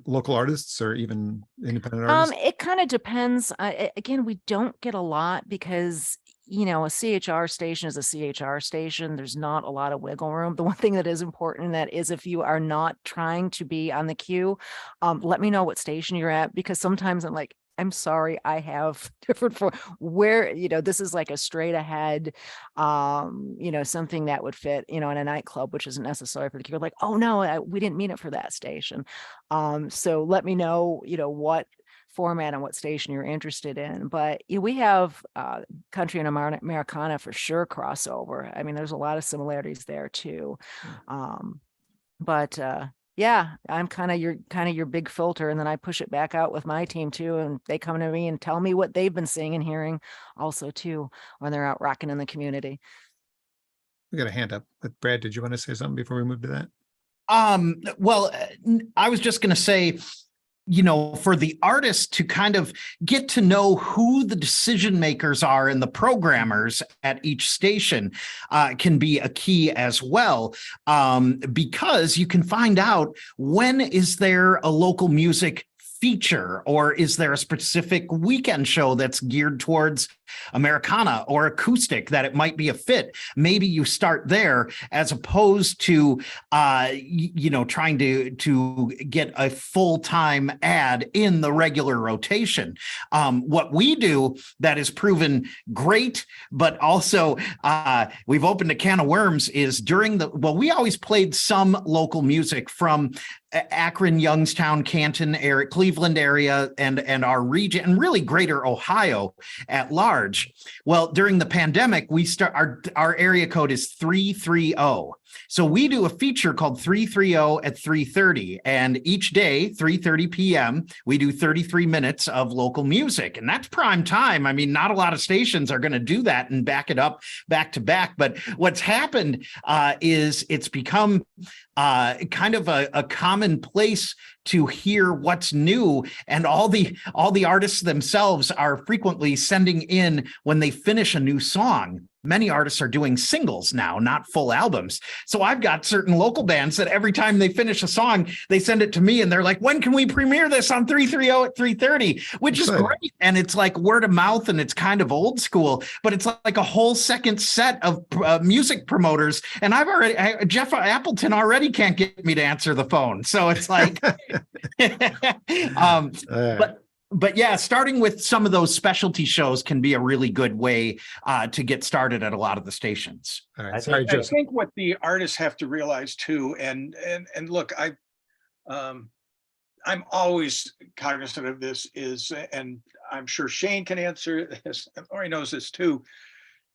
local artists or even independent artists? It kind of depends. Again, we don't get a lot because a CHR station is a CHR station. There's not a lot of wiggle room. The one thing that is important, that is, if you are not trying to be on the queue, let me know what station you're at, because sometimes I'm like, I'm sorry, I have different for where, this is like a straight ahead, something that would fit, in a nightclub, which isn't necessary for the queue. Like, oh no, we didn't mean it for that station. So let me know, what format and what station you're interested in. But we have country and Americana for sure crossover. I mean, there's a lot of similarities there too. Yeah, I'm kind of your big filter, and then I push it back out with my team too, and they come to me and tell me what they've been seeing and hearing also too when they're out rocking in the community. We got a hand up. But Brad, did you want to say something before we move to that? Well, I was just going to say, for the artist to kind of get to know who the decision makers are and the programmers at each station can be a key as well, because you can find out when is there a local music feature, or is there a specific weekend show that's geared towards Americana or acoustic that it might be a fit. Maybe you start there as opposed to trying to get a full-time ad in the regular rotation. What we do that is proven great, but also we've opened a can of worms, is we always played some local music from Akron, Youngstown, Canton area, Cleveland area, and our region, and really greater Ohio at large. Well, during the pandemic, our area code is 330. So we do a feature called 330 at 3:30, and each day, 3:30 p.m., we do 33 minutes of local music, and that's prime time. I mean, not a lot of stations are going to do that and back it up back to back. But what's happened is it's become kind of a common place to hear what's new, and all the artists themselves are frequently sending in when they finish a new song. many artists are doing singles now, not full albums. So I've got certain local bands that every time they finish a song, they send it to me and they're like, when can we premiere this on 330 at 3:30, which is Exciting. great. And it's like word of mouth and it's kind of old school, but it's like a whole second set of music promoters. And Jeff Appleton already can't get me to answer the phone. So it's like, But yeah, starting with some of those specialty shows can be a really good way to get started at a lot of the stations. All right. I Sorry, I Joseph. think what the artists have to realize too, and look, I'm always cognizant of this is, and I'm sure Shane can answer this, and Lori knows this too.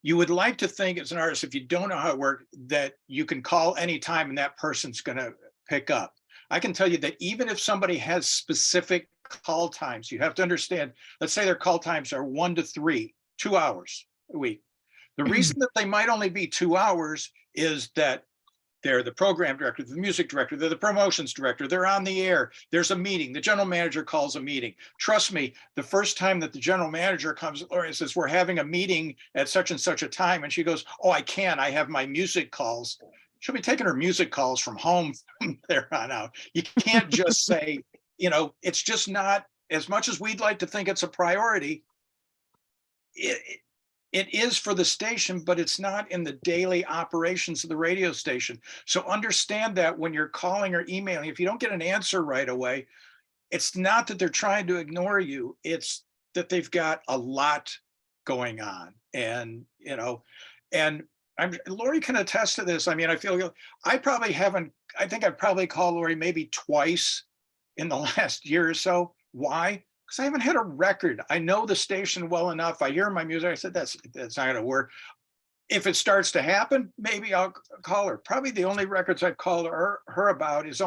You would like to think as an artist, if you don't know how it works, that you can call anytime and that person's going to pick up. I can tell you that even if somebody has specific call times, you have to understand, let's say their call times are 1 to 3, 2 hours a week. The reason that they might only be 2 hours is that they're the program director, the music director, they're the promotions director, they're on the air, there's a meeting, the general manager calls a meeting. Trust me, the first time that the general manager comes or says, we're having a meeting at such and such a time, and she goes, oh, I have my music calls. She'll be taking her music calls from home from there on out. You can't just say, it's just not, as much as we'd like to think it's a priority, it is for the station, but it's not in the daily operations of the radio station. So understand that when you're calling or emailing, if you don't get an answer right away, it's not that they're trying to ignore you. It's that they've got a lot going on. And, Lori can attest to this. I mean, I think I've probably called Lori maybe twice in the last year or so. Why? Because I haven't had a record. I know the station well enough. I hear my music. I said, that's not going to work. If it starts to happen, maybe I'll call her. Probably the only records I've called her about is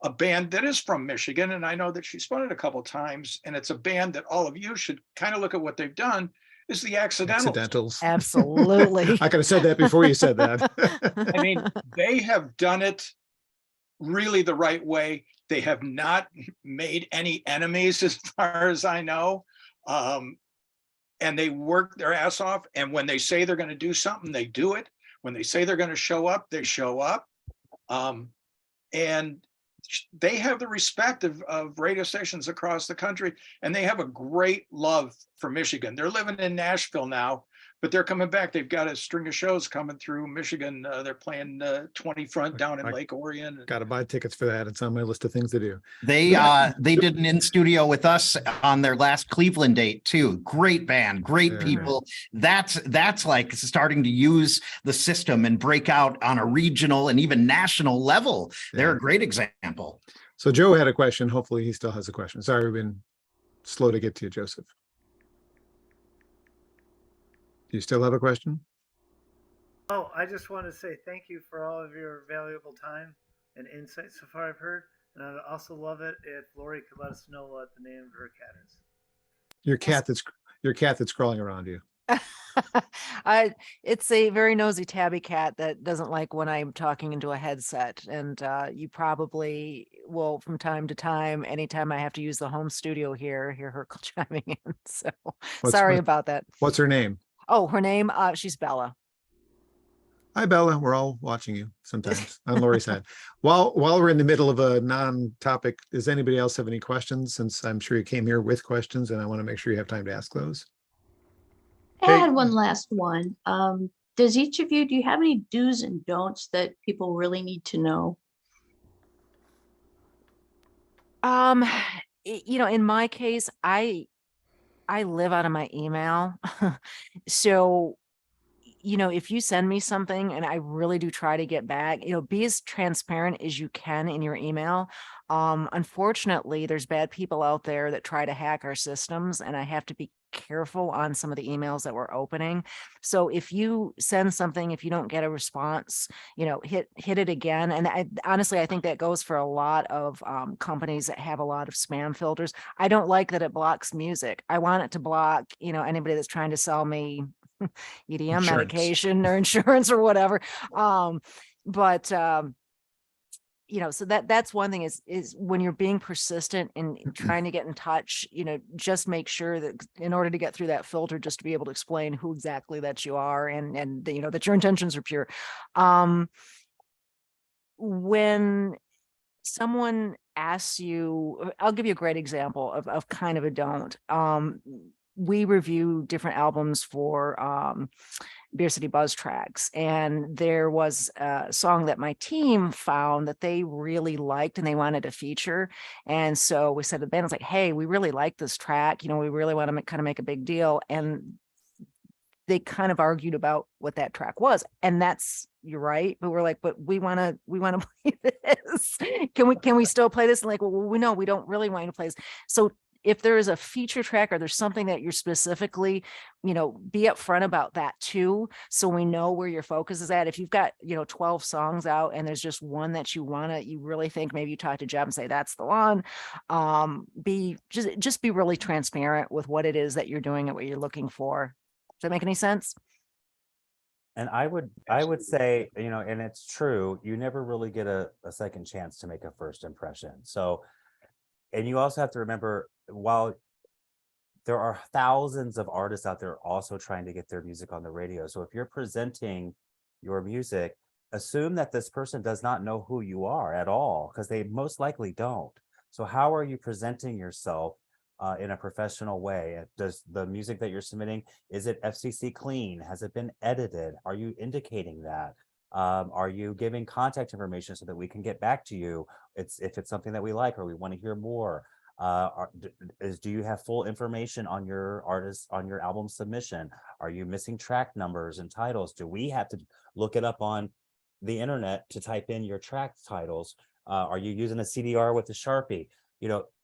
a band that is from Michigan. And I know that she's spun it a couple of times. And it's a band that all of you should kind of look at what they've done, is the Accidentals. Absolutely. I could have said that before you said that. I mean, they have done it really the right way. They have not made any enemies as far as I know. And they work their ass off. And when they say they're going to do something, they do it. When they say they're going to show up, they show up. And they have the respect of radio stations across the country, and they have a great love for Michigan. They're living in Nashville now, but they're coming back. They've got a string of shows coming through Michigan. They're playing 20 Front down in Lake Orion. Got to buy tickets for that. It's on my list of things to do. They did an in studio with us on their last Cleveland date too. Great band, great people. That's like starting to use the system and break out on a regional and even national level. They're a great example. So Joe had a question. Hopefully he still has a question. Sorry, we've been slow to get to you, Joseph. Do you still have a question? Oh, I just want to say thank you for all of your valuable time and insight so far, I've heard. And I'd also love it if Lori could let us know what the name of her cat is. Your cat that's crawling around you. It's a very nosy tabby cat that doesn't like when I'm talking into a headset, and you probably will from time to time, anytime I have to use the home studio here, hear her chiming in. So sorry about that. What's her name? Oh, her name, she's Bella. Hi, Bella. We're all watching you sometimes on Lori's side. While we're in the middle of a non-topic, does anybody else have any questions? Since I'm sure you came here with questions, and I want to make sure you have time to ask those. I had one last one. Do you have any do's and don'ts that people really need to know? In my case, I live out of my email. So, if you send me something and I really do try to get back, be as transparent as you can in your email. Unfortunately, there's bad people out there that try to hack our systems, and I have to be careful on some of the emails that we're opening. So if you send something, if you don't get a response, hit it again. And honestly, I think that goes for a lot of companies that have a lot of spam filters. I don't like that it blocks music. I want it to block, anybody that's trying to sell me EDM medication or insurance or whatever. But so that's one thing is when you're being persistent in trying to get in touch, just make sure that in order to get through that filter, just to be able to explain who exactly that you are and that your intentions are pure. When someone asks you, I'll give you a great example of kind of a don't. We review different albums for Beer City Buzz Tracks, and there was a song that my team found that they really liked and they wanted to feature. And so we said to the band, it's like, hey, we really like this track, we really want to kind of make a big deal. And they kind of argued about what that track was, and you're right, but we're like, but we want to play this. Can we still play this? And like, well, we know we don't really want to play this. So if there is a feature track or there's something that you're specifically, be upfront about that too, so we know where your focus is at. If you've got 12 songs out and there's just one that you really think, maybe you talk to Jeb and say that's the one. Be really transparent with what it is that you're doing and what you're looking for. Does that make any sense? And I would say, and it's true, you never really get a second chance to make a first impression. So, and you also have to remember, while there are thousands of artists out there also trying to get their music on the radio. So if you're presenting your music, assume that this person does not know who you are at all, because they most likely don't. So how are you presenting yourself in a professional way? Does the music that you're submitting, is it FCC clean? Has it been edited? Are you indicating that? Are you giving contact information so that we can get back to you if it's something that we like or we want to hear more? Do you have full information on your artist, on your album submission? Are you missing track numbers and titles? Do we have to look it up on the internet to type in your track titles? Are you using a CDR with a Sharpie,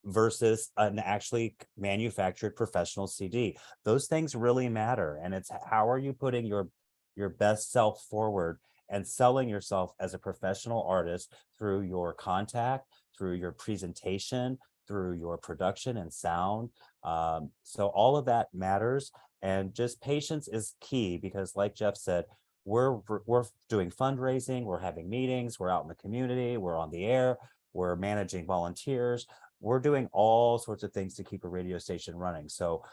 versus an actually manufactured professional CD? Those things really matter. And it's how are you putting your best self forward and selling yourself as a professional artist through your contact, through your presentation, through your production and sound. So all of that matters, and just patience is key, because like Jeff said, we're doing fundraising, we're having meetings, we're out in the community, we're on the air, we're managing volunteers, we're doing all sorts of things to keep a radio station running. So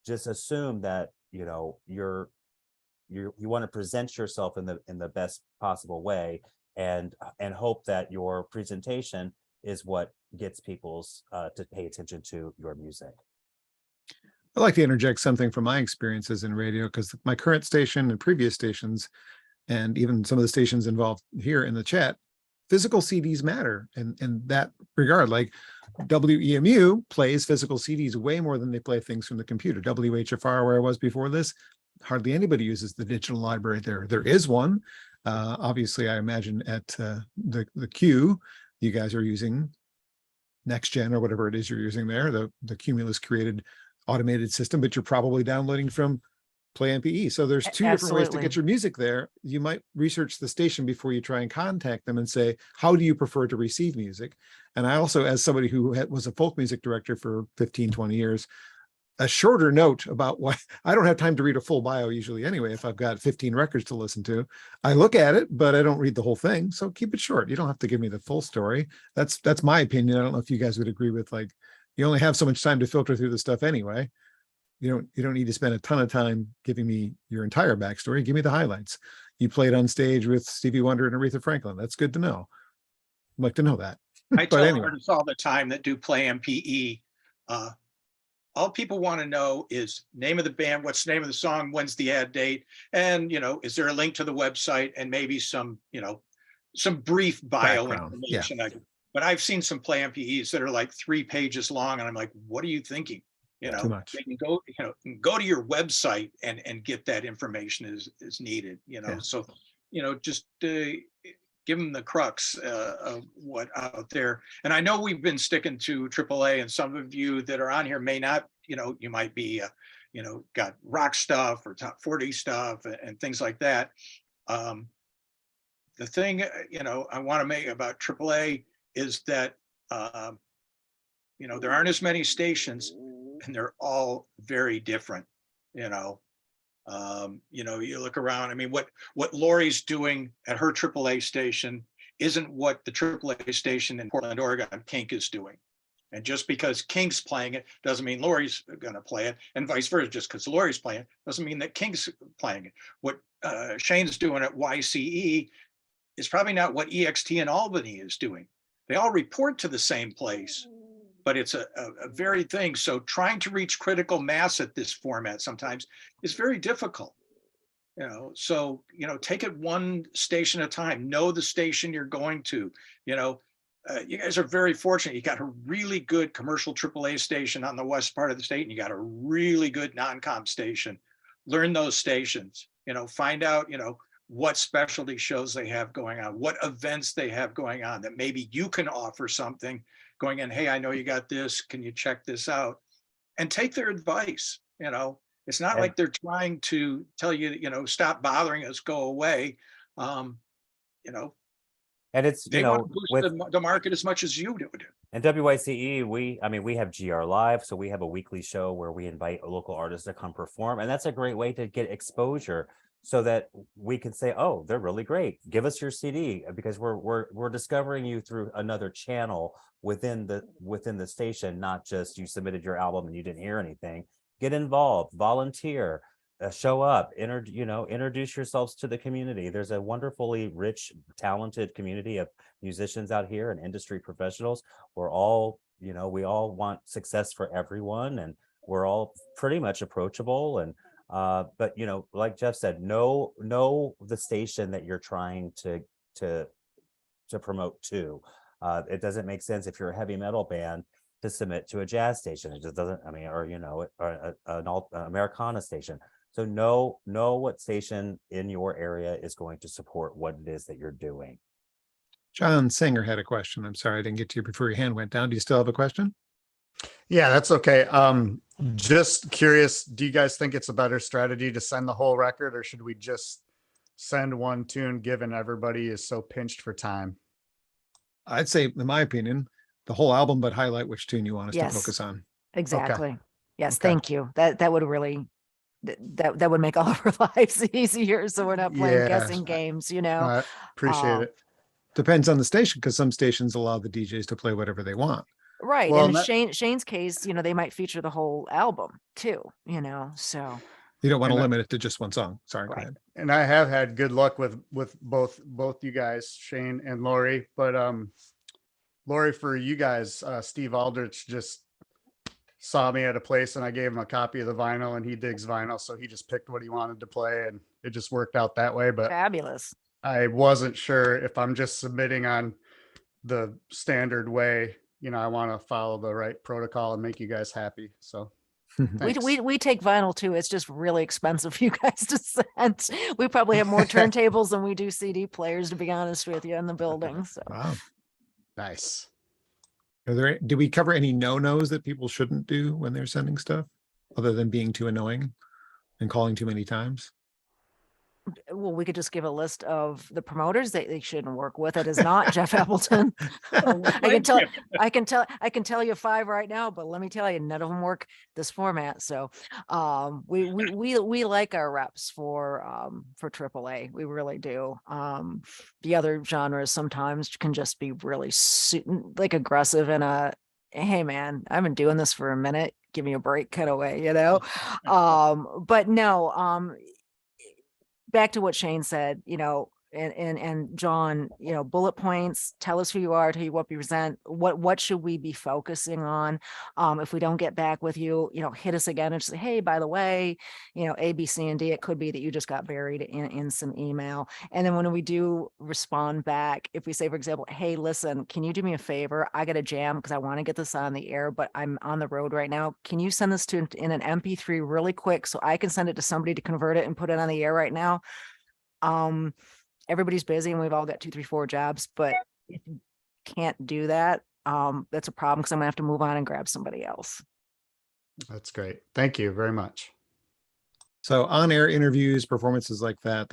just assume that you want to present yourself in the best possible way, and hope that your presentation is what gets people's to pay attention to your music. I'd like to interject something from my experiences in radio, because my current station and previous stations, and even some of the stations involved here in the chat, physical CDs matter in that regard. Like WEMU plays physical CDs way more than they play things from the computer. WHFR, where I was before this, hardly anybody uses the digital library there. There is one. Obviously, I imagine at the Q, you guys are using Next Gen or whatever it is you're using there, the Cumulus created automated system, but you're probably downloading from Play MPE. So there's two different ways to get your music there. You might research the station before you try and contact them and say, how do you prefer to receive music? And I also, as somebody who was a folk music director for 15, 20 years, a shorter note about why I don't have time to read a full bio usually anyway. If I've got 15 records to listen to, I look at it, but I don't read the whole thing. So keep it short. You don't have to give me the full story. That's my opinion. I don't know if you guys would agree with, like, you only have so much time to filter through the stuff anyway. You don't need to spend a ton of time giving me your entire backstory. Give me the highlights. You played on stage with Stevie Wonder and Aretha Franklin. That's good to know. I'd like to know that. I tell artists all the time that do Play MPE, all people want to know is name of the band, what's the name of the song, when's the ad date, and is there a link to the website, and maybe some some brief bio information. Yeah. But I've seen some Play MPEs that are like 3 pages long, and I'm like, what are you thinking? Too much. They can go, go to your website and get that information as needed. Yeah. So just give them the crux of what out there. And I know we've been sticking to AAA, and some of you that are on here may not, you might be, got rock stuff or top 40 stuff and things like that. The thing, I want to make about AAA is that, there aren't as many stations, and they're all very different. You look around. I mean, what Lori's doing at her AAA station isn't what the AAA station in Portland, Oregon, Kink is doing. And just because Kink's playing it doesn't mean Lori's going to play it, and vice versa. Just because Lori's playing it doesn't mean that Kink's playing it. What Shane's doing at YCE is probably not what EXT in Albany is doing. They all report to the same place, but it's a very thing. So trying to reach critical mass at this format sometimes is very difficult. So take it one station at a time. Know the station you're going to. You guys are very fortunate. You got a really good commercial AAA station on the west part of the state, and you got a really good non-com station. Learn those stations. Find out what specialty shows they have going on, what events they have going on that maybe you can offer something. Going in, hey, I know you got this. Can you check this out? And take their advice. It's not like they're trying to tell you, stop bothering us, go away. And it's, They want to boost the market as much as you do. And WYCE, we have GR Live, so we have a weekly show where we invite local artists to come perform, and that's a great way to get exposure, so that we can say, oh, they're really great. Give us your CD, because we're discovering you through another channel within the station, not just you submitted your album and you didn't hear anything. Get involved, volunteer. Show up, introduce yourselves to the community. There's a wonderfully rich, talented community of musicians out here and industry professionals. We're all, we all want success for everyone, and we're all pretty much approachable. And but like Jeff said, know the station that you're trying to promote to. It doesn't make sense if you're a heavy metal band to submit to a jazz station. It just doesn't. Or an Americana station. So know what station in your area is going to support what it is that you're doing. John Singer had a question. I'm sorry I didn't get to you before your hand went down. Do you still have a question? Yeah, that's okay. Just curious, do you guys think it's a better strategy to send the whole record, or should we just send one tune, given everybody is so pinched for time? I'd say, in my opinion, the whole album, but highlight which tune you want us to focus on. Exactly. Okay. Yes. Okay. Thank you. That would really, that would make all of our lives easier. So we're not playing guessing games, I appreciate it. Depends on the station, because some stations allow the DJs to play whatever they want. Right. Well, and in Shane's case, they might feature the whole album too, so. You don't want to And limit it to just one song. Sorry, go Right. ahead. And I have had good luck with both you guys, Shane and Lori. But Lori, for you guys, Steve Aldrich just saw me at a place and I gave him a copy of the vinyl, and he digs vinyl, so he just picked what he wanted to play, and it just worked out that way. But Fabulous. I wasn't sure if I'm just submitting on the standard way. I want to follow the right protocol and make you guys happy. So thanks. We take vinyl too. It's just really expensive for you guys to send. We probably have more turntables than we do CD players, to be honest with you, in the building. So Wow. Nice. Do we cover any no-nos that people shouldn't do when they're sending stuff, other than being too annoying and calling too many times? well, we could just give a list of the promoters that they shouldn't work with. It is not Jeff Appleton. I can tell you 5 right now, but let me tell you, none of them work this format. So we like our reps for AAA. We really do. The other genres sometimes can just be really like aggressive and hey man, I've been doing this for a minute. Give me a break, cut away, but no, back to what Shane said, and John, bullet points, tell us who you are, tell you what you present, what should we be focusing on? If we don't get back with you, hit us again and say, hey, by the way, A, B, C, and D, it could be that you just got buried in some email. And then when we do respond back, if we say, for example, hey, listen, can you do me a favor? I got a jam because I want to get this on the air, but I'm on the road right now. Can you send this in an MP3 really quick so I can send it to somebody to convert it and put it on the air right now? Everybody's busy and we've all got 2, 3, 4 jobs, but if you can't do that, that's a problem because I'm gonna have to move on and grab somebody else. That's great. Thank you very much. So on-air interviews, performances like that,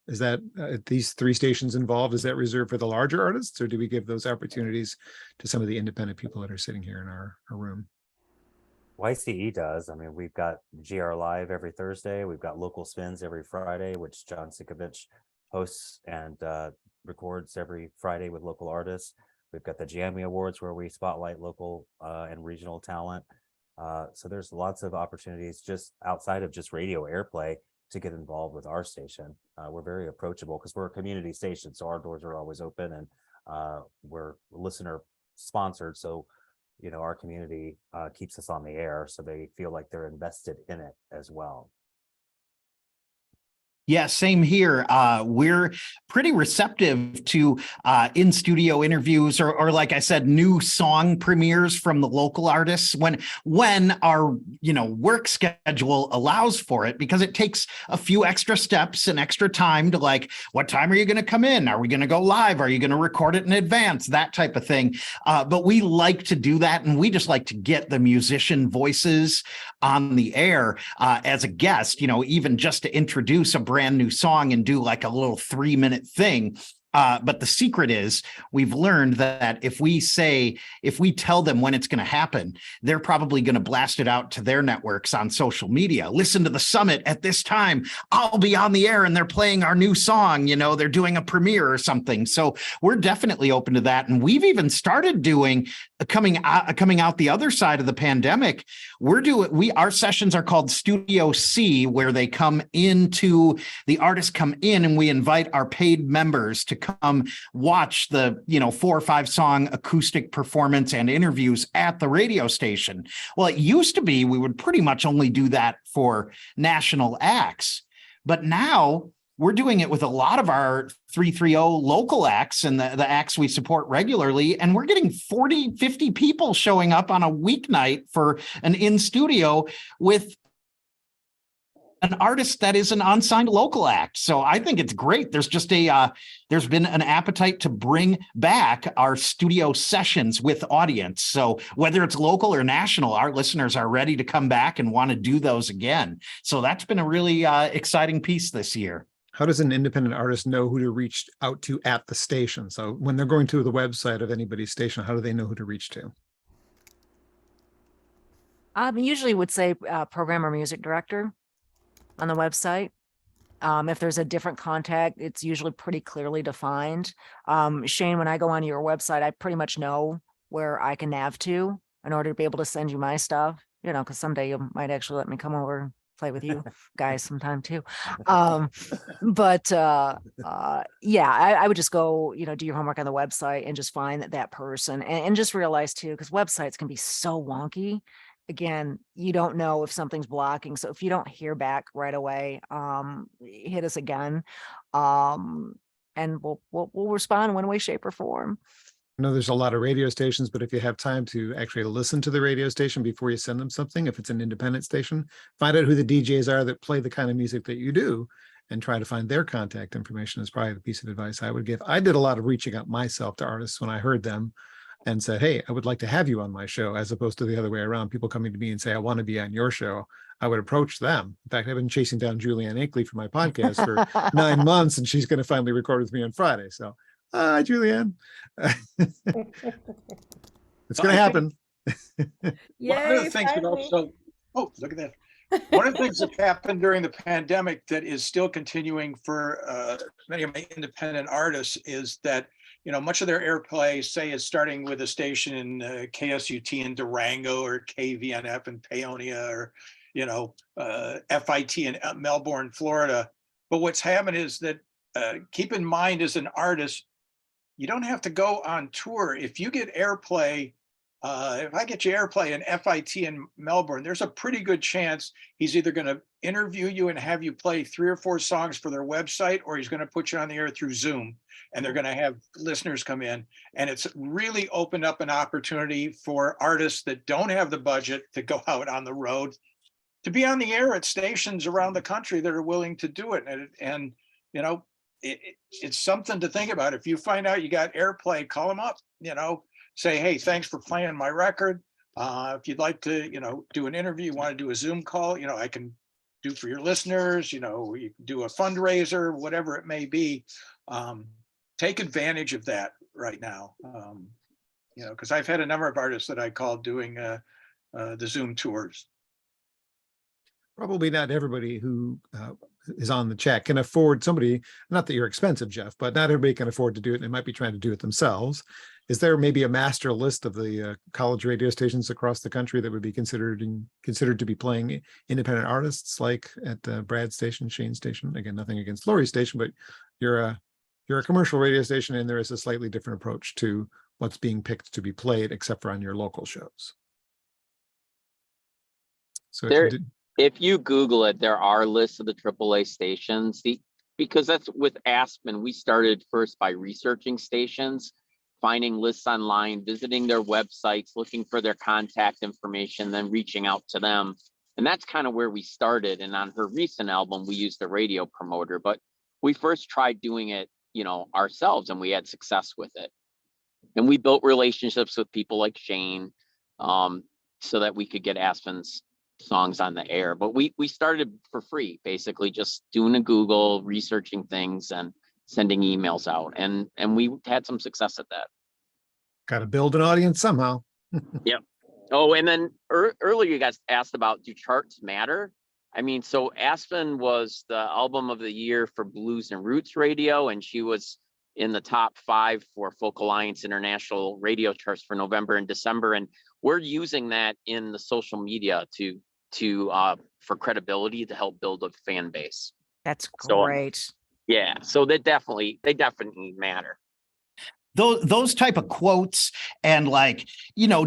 is that these 3 stations involved, is that reserved for the larger artists, or do we give those opportunities to some of the independent people that are sitting here in our room? YCE does. I mean, we've got GR Live every Thursday. We've got local spins every Friday, which John Sikovich hosts, and records every Friday with local artists. We've got the Jammy Awards where we spotlight local and regional talent. So there's lots of opportunities just outside of just radio airplay to get involved with our station. We're very approachable because we're a community station, so our doors are always open, and we're listener sponsored. So, you know, our community keeps us on the air, so they feel like they're invested in it as well. Yeah, same here. We're pretty receptive to in-studio interviews or like I said, new song premieres from the local artists when our work schedule allows for it, because it takes a few extra steps and extra time to like, what time are you going to come in? Are we going to go live? Are you going to record it in advance? That type of thing. But we like to do that, and we just like to get the musician voices on the air as a guest, even just to introduce a brand new song and do like a little 3-minute thing. But the secret is we've learned that if we tell them when it's going to happen, they're probably going to blast it out to their networks on social media. Listen to the summit at this time. I'll be on the air and they're playing our new song. They're doing a premiere or something. So we're definitely open to that. And we've even started doing coming out the other side of the pandemic. Our sessions are called Studio C, where the artists come in and we invite our paid members to come watch the 4 or 5 song acoustic performance and interviews at the radio station. Well, it used to be we would pretty much only do that for national acts, but now we're doing it with a lot of our 330 local acts and the acts we support regularly. And we're getting 40, 50 people showing up on a weeknight for an in-studio with an artist that is an unsigned local act. So I think it's great. There's just there's been an appetite to bring back our studio sessions with audience. So whether it's local or national, our listeners are ready to come back and want to do those again. So that's been a really exciting piece this year. How does an independent artist know who to reach out to at the station? So when they're going to the website of anybody's station, how do they know who to reach to? Usually would say program or music director on the website. If there's a different contact, it's usually pretty clearly defined. Shane, when I go onto your website, I pretty much know where I can nav to in order to be able to send you my stuff, because someday you might actually let me come over and play with you guys sometime too. Yeah, I would just go, do your homework on the website and just find that person and just realize too, because websites can be so wonky. Again, you don't know if something's blocking. So if you don't hear back right away, hit us again. And we'll respond in one way, shape, or form. I know there's a lot of radio stations, but if you have time to actually listen to the radio station before you send them something, if it's an independent station, find out who the DJs are that play the kind of music that you do and try to find their contact information is probably the piece of advice I would give. I did a lot of reaching out myself to artists when I heard them and said, hey, I would like to have you on my show, as opposed to the other way around. People coming to me and say, I want to be on your show. I would approach them. In fact, I've been chasing down Julianne Akeley for my podcast for 9 months, and she's going to finally record with me on Friday. So, hi, Julianne. It's going to happen. One of the things that also, look at that. One of the things that happened during the pandemic that is still continuing for many of my independent artists is that much of their airplay, say, is starting with a station in KSUT in Durango or KVNF in Paonia or, FIT in Melbourne, Florida. But what's happened is that keep in mind as an artist, you don't have to go on tour. If you get airplay, if I get you airplay in FIT in Melbourne, there's a pretty good chance he's either going to interview you and have you play 3 or 4 songs for their website, or he's going to put you on the air through Zoom, and they're going to have listeners come in. And it's really opened up an opportunity for artists that don't have the budget to go out on the road to be on the air at stations around the country that are willing to do it. And it's something to think about. If you find out you got airplay, call them up, say, hey, thanks for playing my record. If you'd like to, do an interview, you want to do a Zoom call, I can do for your listeners, you can do a fundraiser, whatever it may be. Take advantage of that right now. Because I've had a number of artists that I called doing the Zoom tours. Probably not everybody who is on the chat can afford somebody, not that you're expensive, Jeff, but not everybody can afford to do it. And they might be trying to do it themselves. Is there maybe a master list of the college radio stations across the country that would be considered to be playing independent artists, like at Brad's station, Shane's station? Again, nothing against Lori's station, but you're a commercial radio station, and there is a slightly different approach to what's being picked to be played, except for on your local shows. So if you Google it, there are lists of the AAA stations. Because that's with Aspen, we started first by researching stations, finding lists online, visiting their websites, looking for their contact information, then reaching out to them. And that's kind of where we started. And on her recent album, we used a radio promoter, but we first tried doing it, ourselves, and we had success with it. And we built relationships with people like Shane, so that we could get Aspen's songs on the air. But we started for free, basically just doing a Google, researching things and sending emails out. And we had some success at that. Got to build an audience somehow. Yep. Oh, and then earlier you guys asked about, do charts matter? I mean, so Aspen was the album of the year for Blues and Roots Radio, and she was in the top 5 for Folk Alliance International radio charts for November and December. And we're using that in the social media for credibility, to help build a fan base. That's So, great. Yeah, so they definitely matter. Those type of quotes and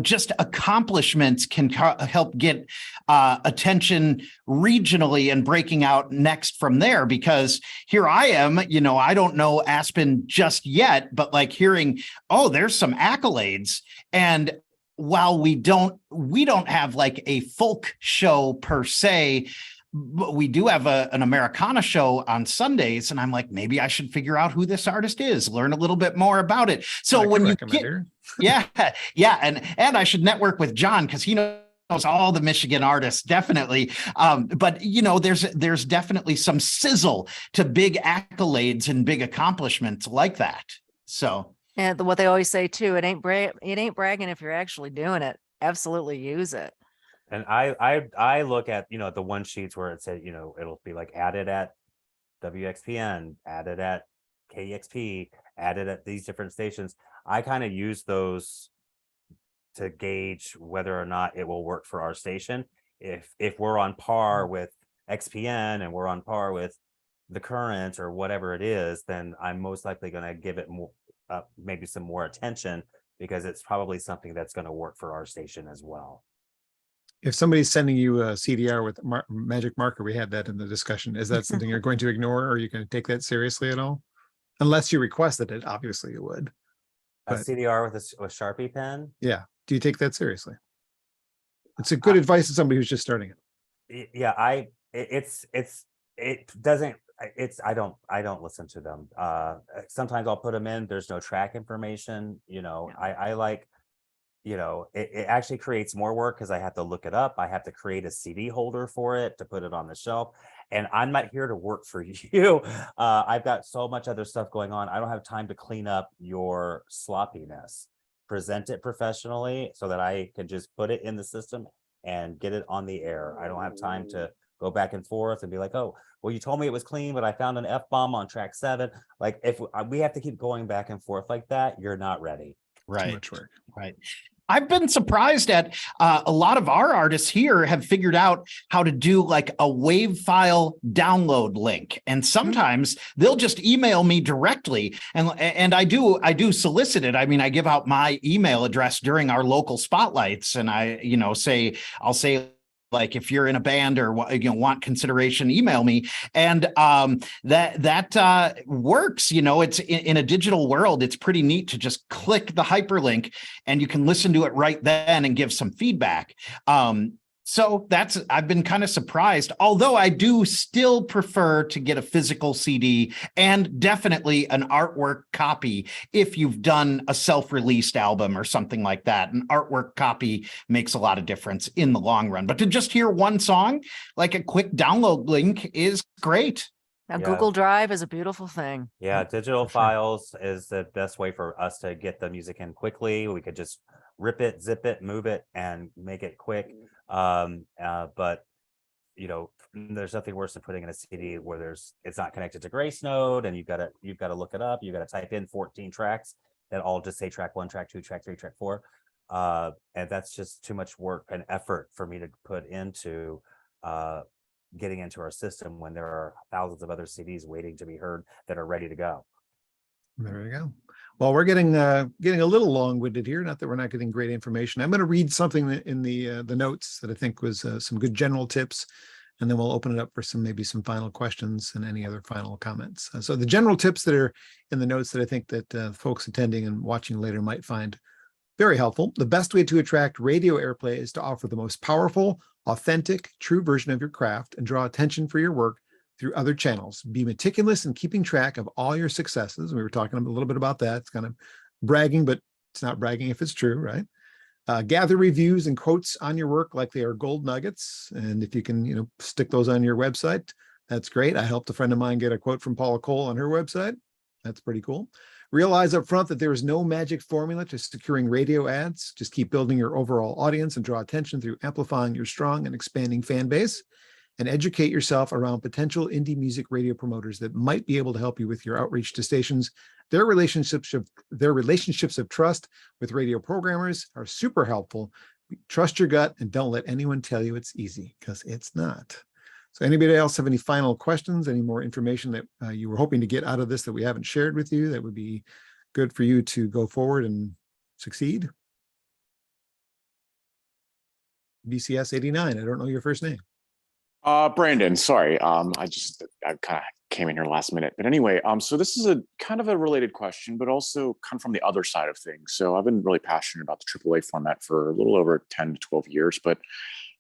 just accomplishments can help get attention regionally and breaking out next from there. Because here I am, I don't know Aspen just yet, but hearing, oh, there's some accolades. And while we don't have a folk show per se, but we do have an Americana show on Sundays, and I'm like, maybe I should figure out who this artist is, learn a little bit more about it. So when you get, yeah, and I should network with John, because he knows all the Michigan artists, definitely. But there's definitely some sizzle to big accolades and big accomplishments like that. So, and what they always say too, it ain't bragging if you're actually doing it. Absolutely use it. And I look at, the one sheets where it said, it'll be added at WXPN, added at KEXP, added at these different stations. I kind of use those to gauge whether or not it will work for our station. If we're on par with XPN and we're on par with the Current or whatever it is, then I'm most likely going to give it more, maybe some more attention, because it's probably something that's going to work for our station as well. If somebody's sending you a CDR with magic marker, we had that in the discussion. Is that something you're going to ignore, or are you going to take that seriously at all? Unless you requested it, obviously you would. A CDR with a Sharpie pen? Yeah. Do you take that seriously? It's a good advice to somebody who's just starting it. Yeah, I don't listen to them. Sometimes I'll put them in. There's no track information. I like, it actually creates more work, because I have to look it up. I have to create a CD holder for it to put it on the shelf. And I'm not here to work for you. I've got so much other stuff going on. I don't have time to clean up your sloppiness. Present it professionally so that I can just put it in the system and get it on the air. I don't have time to go back and forth and be like, oh, well, you told me it was clean, but I found an F-bomb on track 7. If we have to keep going back and forth like that, you're not ready. Right. Too much work. Right. I've been surprised at a lot of our artists here have figured out how to do a wave file download link. And sometimes they'll just email me directly. And I do solicit it. I mean, I give out my email address during our local spotlights, and I'll say, if you're in a band or want consideration, email me. And that works. It's in a digital world. It's pretty neat to just click the hyperlink and you can listen to it right then and give some feedback. So I've been kind of surprised, although I do still prefer to get a physical CD and definitely an artwork copy. If you've done a self-released album or something like that, an artwork copy makes a lot of difference in the long run. But to just hear one song, a quick download link is great. Now, Google Drive is a beautiful thing. Yeah, digital files is the best way for us to get the music in quickly. We could just rip it, zip it, move it, and make it quick. But there's nothing worse than putting in a CD where it's not connected to Grace Node, and you've got to look it up. You've got to type in 14 tracks that all just say track 1, track 2, track 3, track 4. And that's just too much work and effort for me to put into getting into our system when there are thousands of other CDs waiting to be heard that are ready to go. There you go. Well, we're getting a little long-winded here. Not that we're not getting great information. I'm going to read something in the notes that I think was some good general tips, and then we'll open it up for maybe some final questions and any other final comments. So the general tips that are in the notes that I think that folks attending and watching later might find very helpful. The best way to attract radio airplay is to offer the most powerful, authentic, true version of your craft and draw attention for your work through other channels. Be meticulous in keeping track of all your successes. We were talking a little bit about that. It's kind of bragging, but it's not bragging if it's true, right? Gather reviews and quotes on your work like they are gold nuggets. And if you can, stick those on your website, that's great. I helped a friend of mine get a quote from Paula Cole on her website. That's pretty cool. Realize up front that there is no magic formula to securing radio ads. Just keep building your overall audience and draw attention through amplifying your strong and expanding fan base, and educate yourself around potential indie music radio promoters that might be able to help you with your outreach to stations. Their relationships of trust with radio programmers are super helpful. Trust your gut and don't let anyone tell you it's easy, because it's not. So anybody else have any final questions, any more information that you were hoping to get out of this that we haven't shared with you that would be good for you to go forward and succeed? BCS 89, I don't know your first name. Brandon, sorry. I kind of came in here last minute, but anyway, so this is a kind of a related question, but also kind of from the other side of things. So I've been really passionate about the AAA format for a little over 10 to 12 years, but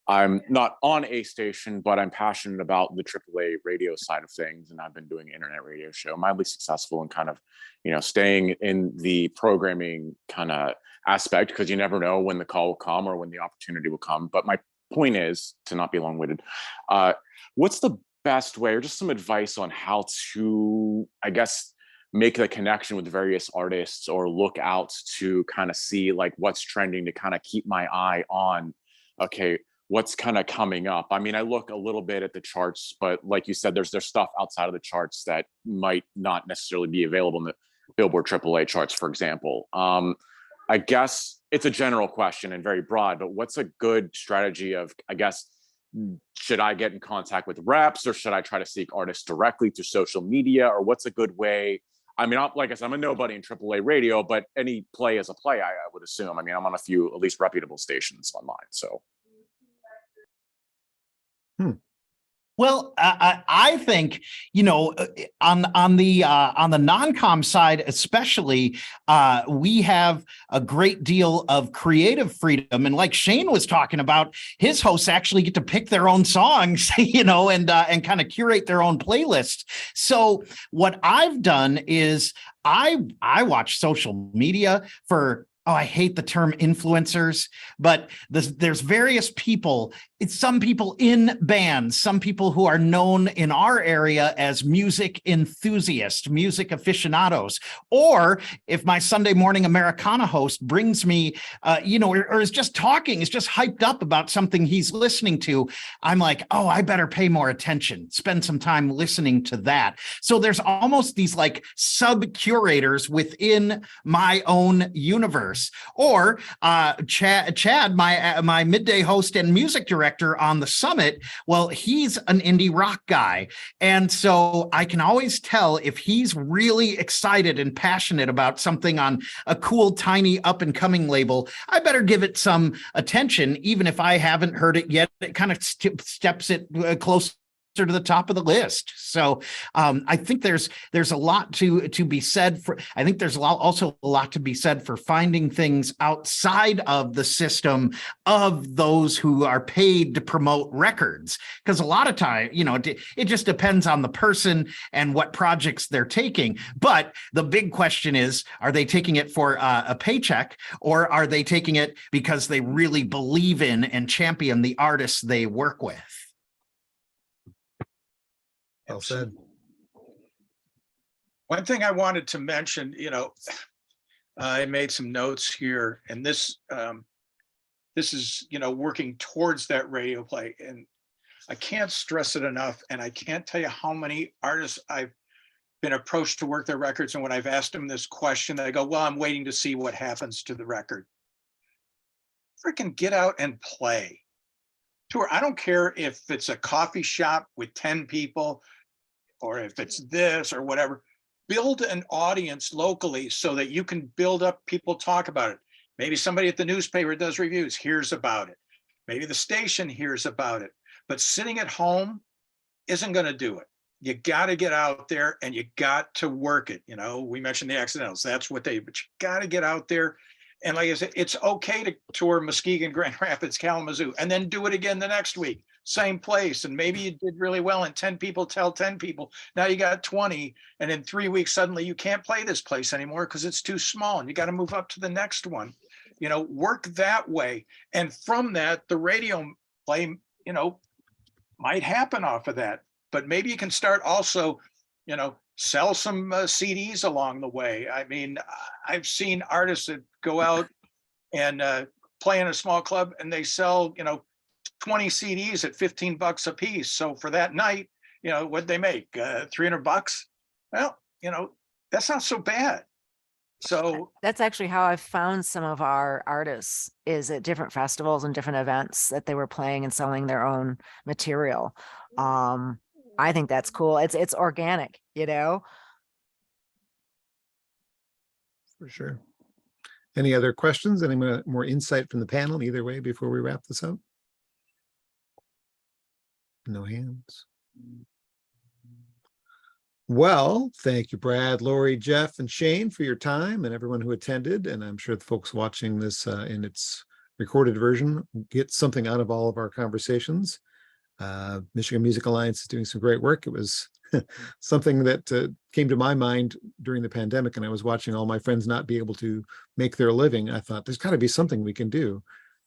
I'm not on a station, but I'm passionate about the AAA radio side of things. And I've been doing an internet radio show, mildly successful, and kind of, staying in the programming kind of aspect, because you never know when the call will come or when the opportunity will come. But my point is, to not be long-winded, what's the best way, or just some advice on how to, I guess, make the connection with various artists, or look out to kind of see like what's trending, to kind of keep my eye on, okay, what's kind of coming up? I mean, I look a little bit at the charts, but like you said, there's stuff outside of the charts that might not necessarily be available in the Billboard AAA charts, for example. I guess it's a general question and very broad, but what's a good strategy of, I guess, should I get in contact with reps, or should I try to seek artists directly through social media, or what's a good way? I mean, like I said, I'm a nobody in AAA radio, but any play is a play, I would assume. I mean, I'm on a few, at least reputable stations online, so. Well, I think, on the non-com side, especially, we have a great deal of creative freedom. And like Shane was talking about, his hosts actually get to pick their own songs, and kind of curate their own playlist. So what I've done is I watch social media for, I hate the term influencers, but there's various people. It's some people in bands, some people who are known in our area as music enthusiasts, music aficionados. Or if my Sunday morning Americana host brings me, or is just talking, is just hyped up about something he's listening to, I'm like, oh, I better pay more attention, spend some time listening to that. So there's almost these like sub-curators within my own universe. Or Chad, my midday host and music director on the Summit, well, he's an indie rock guy. And so I can always tell if he's really excited and passionate about something on a cool, tiny up and coming label, I better give it some attention. Even if I haven't heard it yet, it kind of steps it close to the top of the list. So I think there's a lot to be said for, I think there's also a lot to be said for finding things outside of the system of those who are paid to promote records. Because a lot of time, it just depends on the person and what projects they're taking. But the big question is, are they taking it for a paycheck, or are they taking it because they really believe in and champion the artists they work with? Well said. One thing I wanted to mention, I made some notes here, and this is, working towards that radio play. And I can't stress it enough. And I can't tell you how many artists I've been approached to work their records. And when I've asked them this question, they go, well, I'm waiting to see what happens to the record. Freaking get out and play. Tour. I don't care if it's a coffee shop with 10 people or if it's this or whatever. Build an audience locally so that you can build up, people talk about it. Maybe somebody at the newspaper does reviews, hears about it. Maybe the station hears about it. But sitting at home isn't going to do it. You got to get out there and you got to work it. You know, we mentioned the accidentals. That's what but you got to get out there. And like I said, it's okay to tour Muskegon, Grand Rapids, Kalamazoo, and then do it again the next week, same place. And maybe you did really well and 10 people tell 10 people. Now you got 20. And in 3 weeks, suddenly you can't play this place anymore because it's too small and you got to move up to the next one. You know, work that way. And from that, the radio play, you know, might happen off of that. But maybe you can start also, you know, sell some CDs along the way. I mean, I've seen artists that go out and play in a small club and they sell, you know, 20 CDs at $15 a piece. So for that night, you know, what'd they make? $300? Well, you know, that's not so bad. So that's actually how I've found some of our artists, is at different festivals and different events that they were playing and selling their own material. I think that's cool. It's organic, you know. For sure. Any other questions? Any more insight from the panel either way before we wrap this up? No hands. Well, thank you, Brad, Lori, Jeff, and Shane for your time and everyone who attended. And I'm sure the folks watching this in its recorded version get something out of all of our conversations. Michigan Music Alliance is doing some great work. It was something that came to my mind during the pandemic, and I was watching all my friends not be able to make their living. I thought there's got to be something we can do.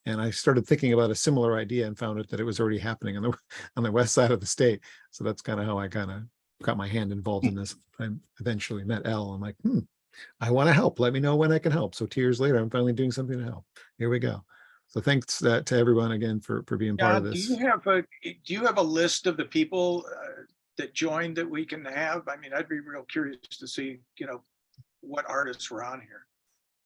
And I started thinking about a similar idea and found out that it was already happening on the west side of the state. So that's kind of how I kind of got my hand involved in this. I eventually met Elle. I'm like, I want to help. Let me know when I can help. So 2 years later, I'm finally doing something to help. Here we go. So thanks to everyone again for being part of this. Do you have a list of the people that joined that we can have? I mean, I'd be real curious to see, you know, what artists were on here.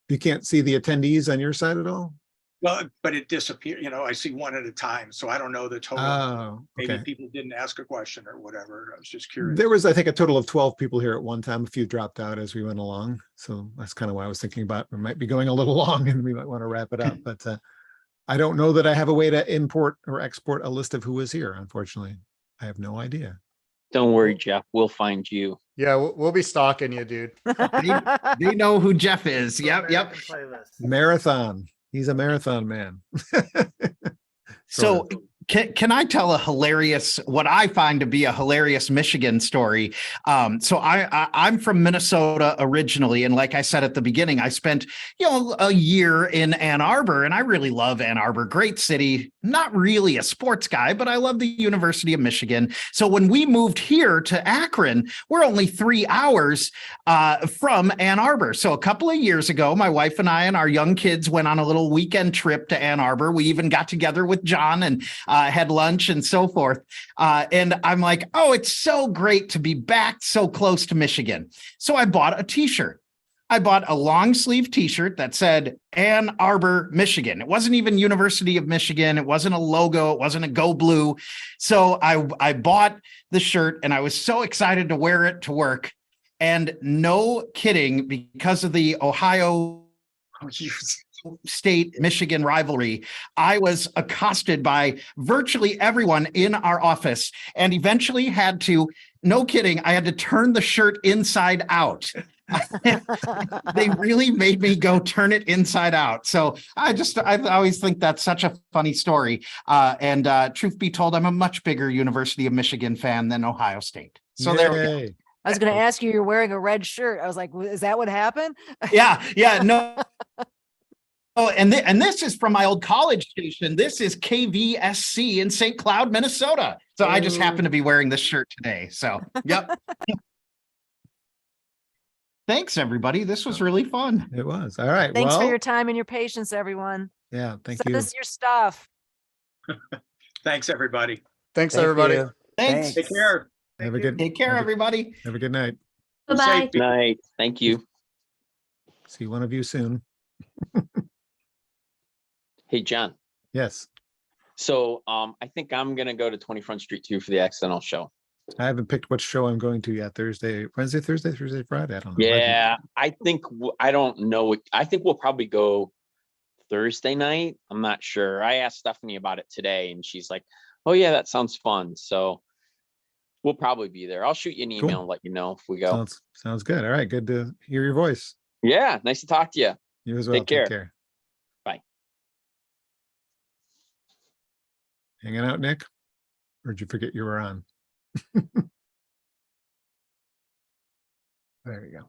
You can't see the attendees on your side at all? Well, but it disappeared. You know, I see one at a time, so I don't know the total. Oh, okay. Maybe people didn't ask a question or whatever. I was just curious. There was, I think, a total of 12 people here at one time. A few dropped out as we went along. So that's kind of why I was thinking about we might be going a little long and we might want to wrap it up. But I don't know that I have a way to import or export a list of who was here. Unfortunately, I have no idea. Don't worry, Jeff. We'll find you. Yeah, we'll be stalking you, dude. They know who Jeff is. Yep. Playlist. Marathon. He's a marathon man. So can I tell what I find to be a hilarious Michigan story? So I'm from Minnesota originally. And like I said at the beginning, I spent, a year in Ann Arbor, and I really love Ann Arbor. Great city. Not really a sports guy, but I love the University of Michigan. So when we moved here to Akron, we're only 3 hours from Ann Arbor. So a couple of years ago, my wife and I and our young kids went on a little weekend trip to Ann Arbor. We even got together with John and had lunch and so forth. And I'm like, oh, it's so great to be back so close to Michigan. So I bought a t-shirt. I bought a long sleeve t-shirt that said Ann Arbor, Michigan. It wasn't even University of Michigan. It wasn't a logo. It wasn't a Go Blue. So I bought the shirt and I was so excited to wear it to work. And no kidding, because of the Ohio State Michigan rivalry, I was accosted by virtually everyone in our office and eventually had to, no kidding, I had to turn the shirt inside out. They really made me go turn it inside out. So I always think that's such a funny story. And truth be told, I'm a much bigger University of Michigan fan than Ohio State. So there we go. I was going to ask you, you're wearing a red shirt. I was like, is that what happened? Yeah, no. Oh, and this is from my old college station. This is KVSC in St. Cloud, Minnesota. So I just happen to be wearing this shirt today. So, yep. Thanks, everybody. This was really fun. It was. All right. Thanks for your time and your patience, everyone. Yeah, thank you. Send us your stuff. Thanks, everybody. Thanks, Thank everybody. you. Thanks. Take care. Have Thank a you. good, Take care, everybody. have a good night. Be Bye-bye. safe. Night. Thank you. See one of you soon. Hey, John. Yes, So I think I'm gonna go to 20 Front Street 2 for the accidental show. I haven't picked which show I'm going to yet. Thursday, Wednesday, Thursday, Friday. I don't know. Yeah, I think I don't know. I think we'll probably go Thursday night. I'm not sure. I asked Stephanie about it today, and she's like, "Oh yeah, that sounds fun." So we'll probably be there. I'll shoot you an email Cool. and let you know if we go. Sounds good. All right, good to hear your voice. Yeah, nice to talk to you. You as well. Take care. Take care. Bye. Hanging out, Nick? Or did you forget you were on? There you go.